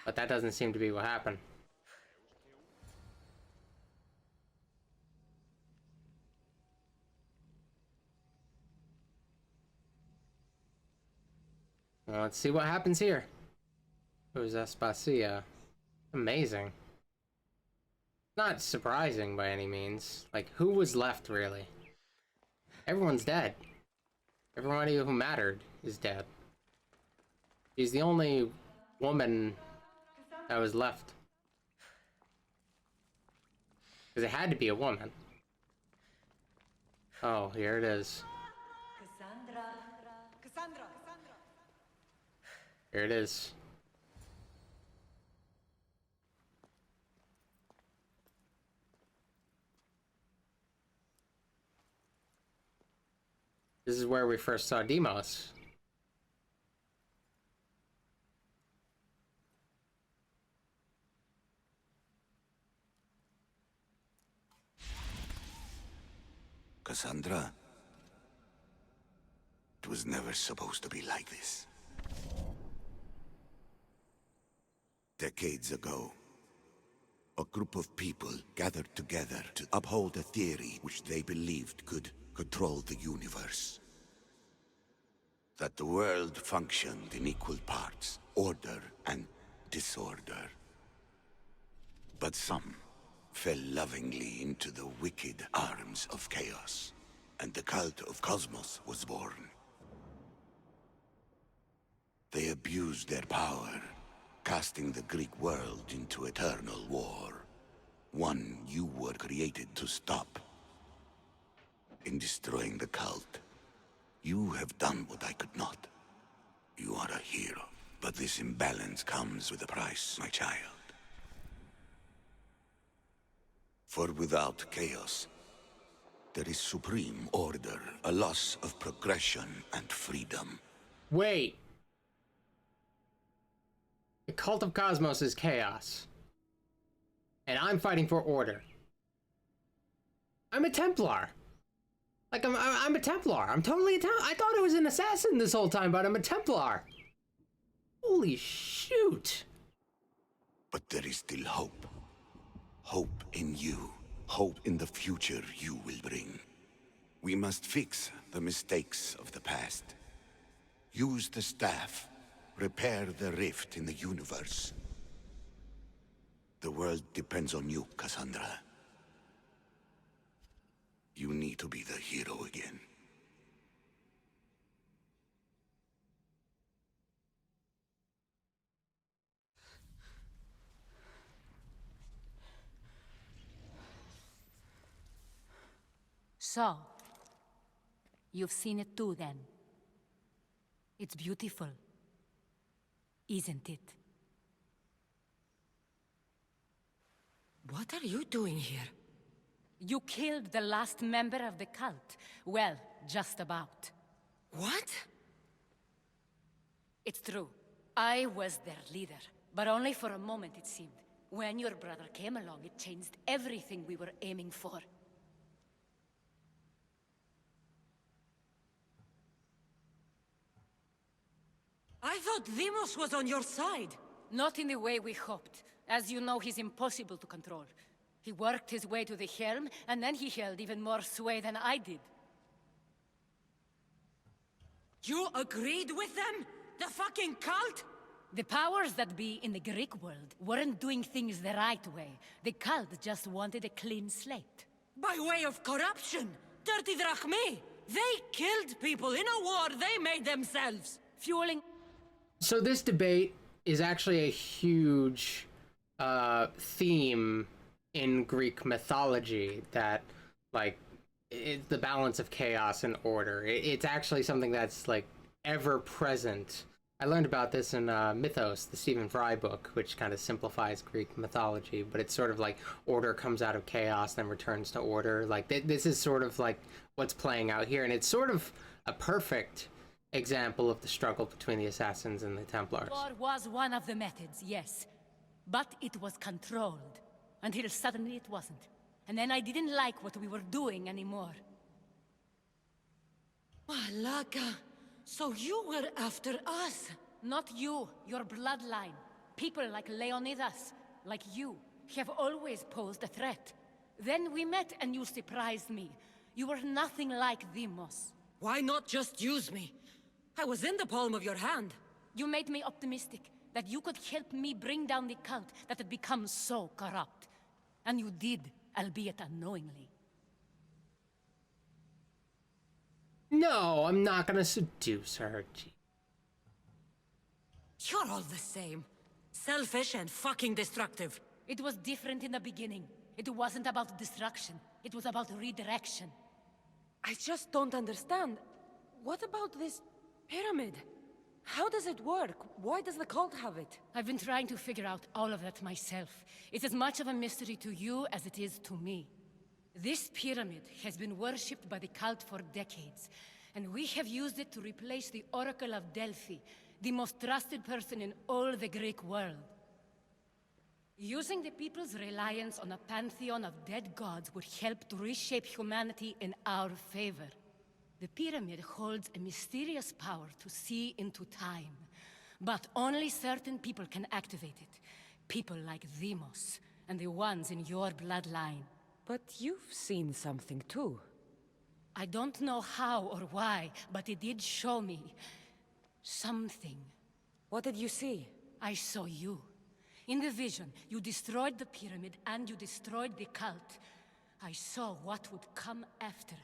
A: But that doesn't seem to be what happened. Well, let's see what happens here. Who's Aspasia? Amazing. Not surprising by any means. Like, who was left, really? Everyone's dead. Everybody who mattered is dead. She's the only woman that was left. Because it had to be a woman. Oh, here it is.
P: Cassandra!
A: Here it is. This is where we first saw Deimos.
E: Cassandra, it was never supposed to be like this. Decades ago, a group of people gathered together to uphold a theory which they believed could control the universe. That the world functioned in equal parts, order and disorder. But some fell lovingly into the wicked arms of chaos, and the cult of Cosmos was born. They abused their power, casting the Greek world into eternal war. One you were created to stop. In destroying the cult, you have done what I could not. You are a hero, but this imbalance comes with a price, my child. For without chaos, there is supreme order, a loss of progression and freedom.
A: Wait. The cult of Cosmos is chaos. And I'm fighting for order. I'm a Templar. Like, I'm a Templar. I'm totally a Templar. I thought I was an assassin this whole time, but I'm a Templar. Holy shoot.
E: But there is still hope. Hope in you. Hope in the future you will bring. We must fix the mistakes of the past. Use the staff
R: Repair the rift in the universe. The world depends on you, Cassandra. You need to be the hero again.
C: So, you've seen it too, then. It's beautiful, isn't it?
L: What are you doing here?
C: You killed the last member of the cult. Well, just about.
L: What?
C: It's true. I was their leader, but only for a moment, it seemed. When your brother came along, it changed everything we were aiming for.
L: I thought Demos was on your side.
C: Not in the way we hoped. As you know, he's impossible to control. He worked his way to the helm, and then he held even more sway than I did.
L: You agreed with them? The fucking cult?
C: The powers that be in the Greek world weren't doing things the right way. The cult just wanted a clean slate.
L: By way of corruption! Dirty drachmae! They killed people in a war they made themselves!
C: Fueling...
A: So this debate is actually a huge theme in Greek mythology, that, like, it's the balance of chaos and order. It's actually something that's, like, ever present. I learned about this in Mythos, the Stephen Fry book, which kind of simplifies Greek mythology, but it's sort of like order comes out of chaos, then returns to order. Like, this is sort of like what's playing out here, and it's sort of a perfect example of the struggle between the Assassins and the Templars.
C: War was one of the methods, yes. But it was controlled. Until suddenly it wasn't. And then I didn't like what we were doing anymore.
L: Malaka, so you were after us?
C: Not you, your bloodline. People like Leonidas, like you, have always posed a threat. Then we met and you surprised me. You were nothing like Demos.
L: Why not just use me? I was in the palm of your hand.
C: You made me optimistic that you could help me bring down the cult that had become so corrupt. And you did, albeit unknowingly.
A: No, I'm not gonna seduce her.
L: You're all the same. Selfish and fucking destructive.
C: It was different in the beginning. It wasn't about destruction. It was about redirection.
L: I just don't understand. What about this pyramid? How does it work? Why does the cult have it?
C: I've been trying to figure out all of that myself. It's as much of a mystery to you as it is to me. This pyramid has been worshipped by the cult for decades, and we have used it to replace the Oracle of Delphi, the most trusted person in all the Greek world. Using the people's reliance on a pantheon of dead gods would help to reshape humanity in our favor. The pyramid holds a mysterious power to see into time, but only certain people can activate it. People like Demos, and the ones in your bloodline.
L: But you've seen something too.
C: I don't know how or why, but it did show me something.
L: What did you see?
C: I saw you. In the vision, you destroyed the pyramid and you destroyed the cult. I saw what would come after.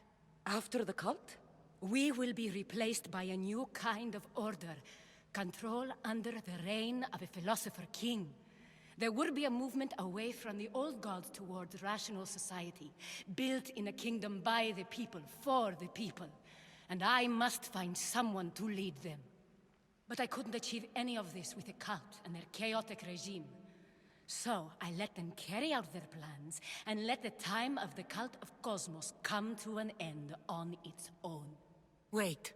L: After the cult?
C: We will be replaced by a new kind of order. Control under the reign of a philosopher king. There will be a movement away from the old gods towards rational society, built in a kingdom by the people, for the people. And I must find someone to lead them. But I couldn't achieve any of this with the cult and their chaotic regime. So I let them carry out their plans, and let the time of the cult of Cosmos come to an end on its own.
L: Wait.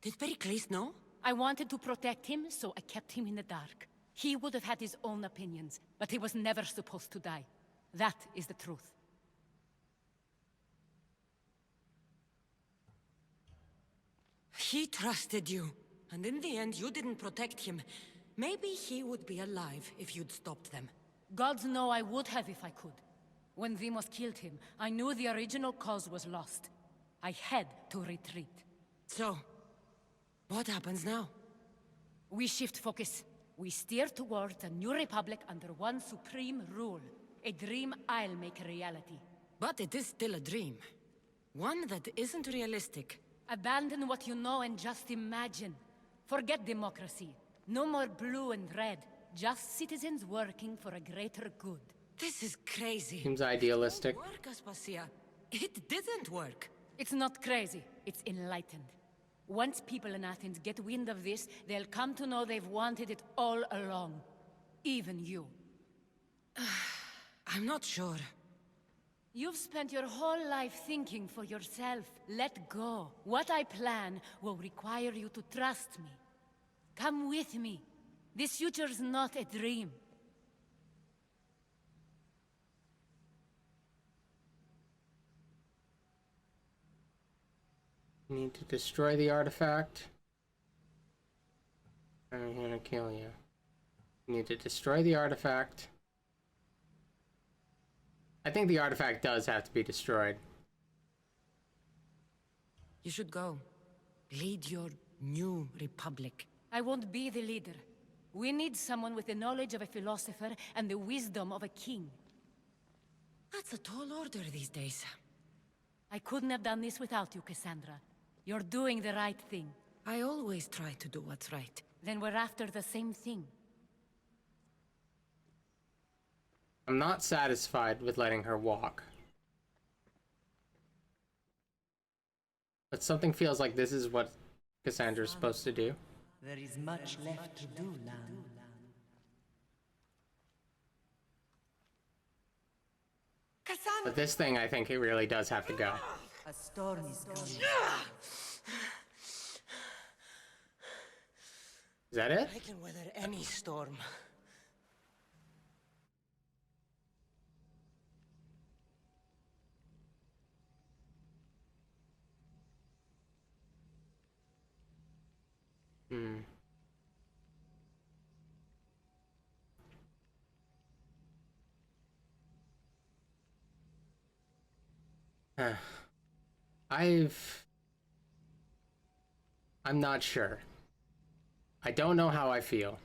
L: Did Pericles know?
C: I wanted to protect him, so I kept him in the dark. He would have had his own opinions, but he was never supposed to die. That is the truth.
L: He trusted you, and in the end you didn't protect him. Maybe he would be alive if you'd stopped them.
C: Gods know I would have if I could. When Demos killed him, I knew the original cause was lost. I had to retreat.
L: So, what happens now?
C: We shift focus. We steer towards a new republic under one supreme rule. A dream I'll make a reality.
L: But it is still a dream. One that isn't realistic.
C: Abandon what you know and just imagine. Forget democracy. No more blue and red. Just citizens working for a greater good.
L: This is crazy.
A: Seems idealistic.
L: It won't work, Aspasia. It didn't work.
C: It's not crazy. It's enlightened. Once people in Athens get wind of this, they'll come to know they've wanted it all along. Even you.
L: I'm not sure.
C: You've spent your whole life thinking for yourself. Let go. What I plan will require you to trust me. Come with me. This future's not a dream.
A: Need to destroy the artifact. I'm gonna kill you. Need to destroy the artifact. I think the artifact does have to be destroyed.
L: You should go. Lead your new republic.
C: I won't be the leader. We need someone with the knowledge of a philosopher and the wisdom of a king.
L: That's a tall order these days.
C: I couldn't have done this without you, Cassandra. You're doing the right thing.
L: I always try to do what's right.
C: Then we're after the same thing.
A: I'm not satisfied with letting her walk. But something feels like this is what Cassandra's supposed to do.
S: There is much left to do, Lamb.
P: Cassandra!
A: But this thing, I think it really does have to go.
S: A storm is coming.
A: Is that it?
I: I can weather any storm.
A: I'm not sure. I don't know how I feel.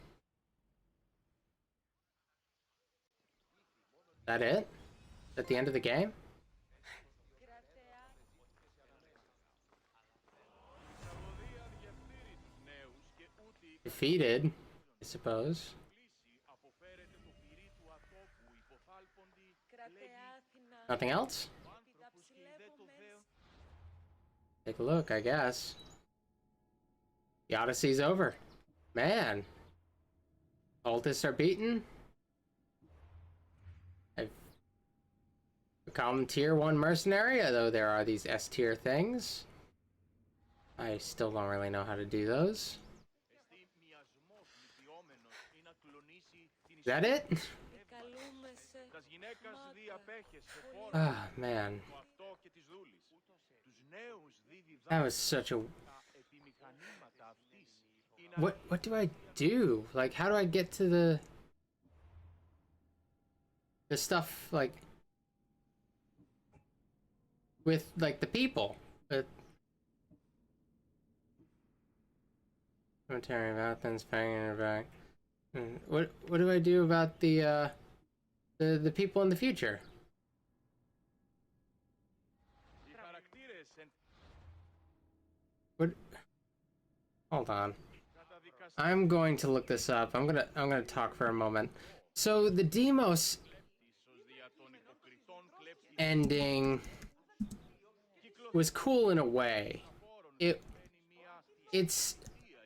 A: Is that it? At the end of the game? Defeated, I suppose. Nothing else? Take a look, I guess. The Odyssey's over. Man. Cultists are beaten. I've become tier 1 mercenary, although there are these S tier things. I still don't really know how to do those. Is that it? Ah, man. That was such a... What do I do? Like, how do I get to the stuff, like, with, like, the people? Cemetery of Athens, banging her back. What do I do about the people in the future? What? Hold on. I'm going to look this up. I'm gonna talk for a moment. So the Demos ending was cool in a way. It's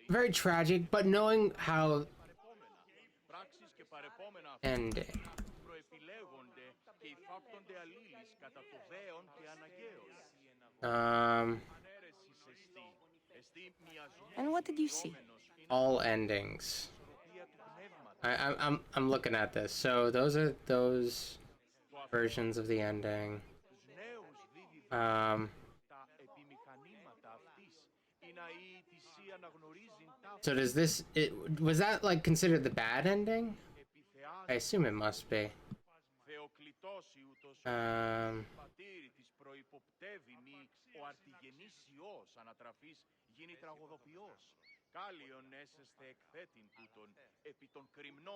A: very tragic, but knowing how ending.
C: And what did you see?
A: All endings. I'm looking at this. So those are those versions of the ending. So does this was that like considered the bad ending? I assume it must be.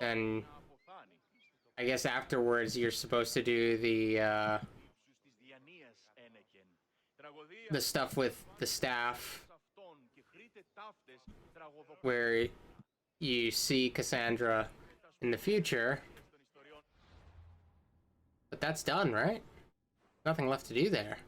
A: And I guess afterwards you're supposed to do the stuff with the staff where you see Cassandra in the future. But that's done, right? Nothing left to do there.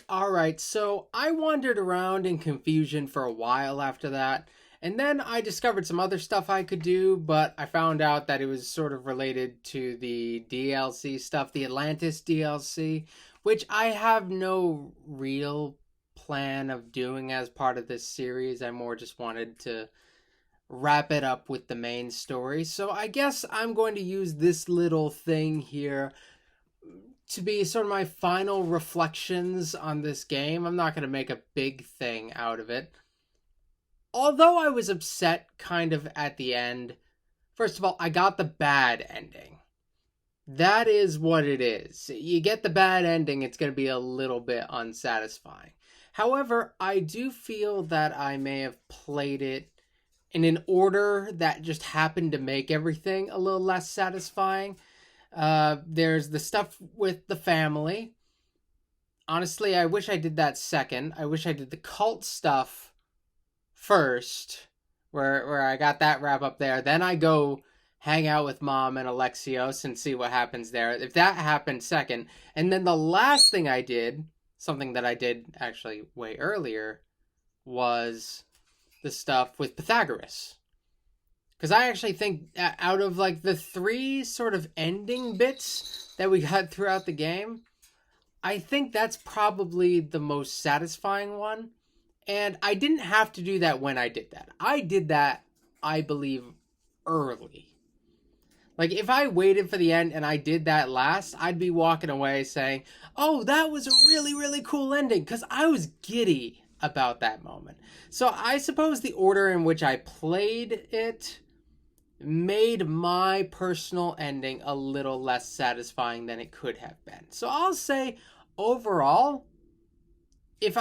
A: Alright, so I wandered around in confusion for a while after that, and then I discovered some other stuff I could do, but I found out that it was sort of related to the DLC stuff, the Atlantis DLC, which I have no real plan of doing as part of this series. I more just wanted to wrap it up with the main story. So I guess I'm going to use this little thing here to be sort of my final reflections on this game. I'm not going to make a big thing out of it. Although I was upset kind of at the end, first of all, I got the bad ending. That is what it is. You get the bad ending, it's going to be a little bit unsatisfying. However, I do feel that I may have played it in an order that just happened to make everything a little less satisfying. There's the stuff with the family. Honestly, I wish I did that second. I wish I did the cult stuff first, where I got that wrap up there. Then I go hang out with Mom and Alexios and see what happens there. If that happened second. And then the last thing I did, something that I did actually way earlier, was the stuff with Pythagoras. Because I actually think out of like the 3 sort of ending bits that we got throughout the game, I think that's probably the most satisfying one. And I didn't have to do that when I did that. I did that, I believe, early. Like, if I waited for the end and I did that last, I'd be walking away saying, oh, that was a really, really cool ending, because I was giddy about that moment. So I suppose the order in which I played it made my personal ending a little less satisfying than it could have been. So I'll say, overall, if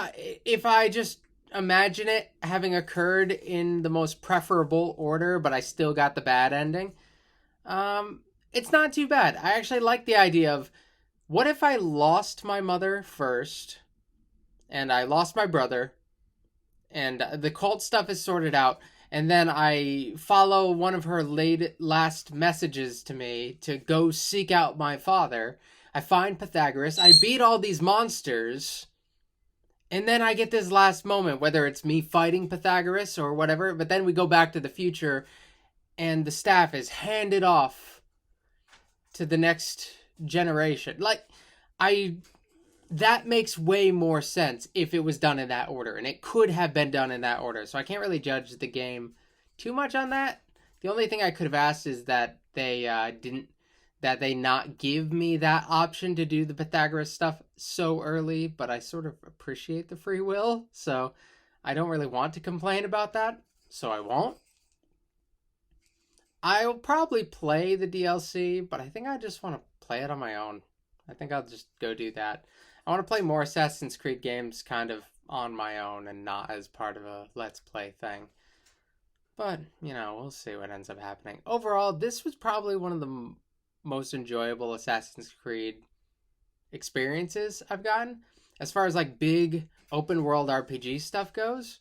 A: I just imagine it having occurred in the most preferable order, but I still got the bad ending, it's not too bad. I actually like the idea of, what if I lost my mother first, and I lost my brother, and the cult stuff is sorted out, and then I follow one of her last messages to me to go seek out my father. I find Pythagoras, I beat all these monsters, and then I get this last moment, whether it's me fighting Pythagoras or whatever, but then we go back to the future, and the staff is handed off to the next generation. Like, that makes way more sense if it was done in that order, and it could have been done in that order. So I can't really judge the game too much on that. The only thing I could have asked is that they not give me that option to do the Pythagoras stuff so early, but I sort of appreciate the free will, so I don't really want to complain about that, so I won't. I'll probably play the DLC, but I think I just want to play it on my own. I think I'll just go do that. I want to play more Assassin's Creed games kind of on my own and not as part of a Let's Play thing. But, you know, we'll see what ends up happening. Overall, this was probably one of the most enjoyable Assassin's Creed experiences I've gotten. As far as like big open world RPG stuff goes,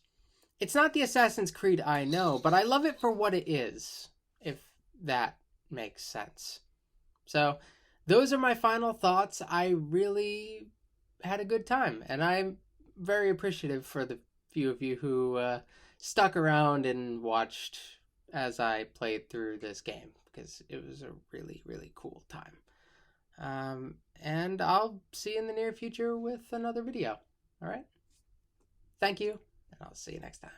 A: it's not the Assassin's Creed I know, but I love it for what it is, if that makes sense. So those are my final thoughts. I really had a good time, and I'm very appreciative for the few of you who stuck around and watched as I played through this game, because it was a really, really cool time. And I'll see you in the near future with another video. All right? Thank you, and I'll see you next time.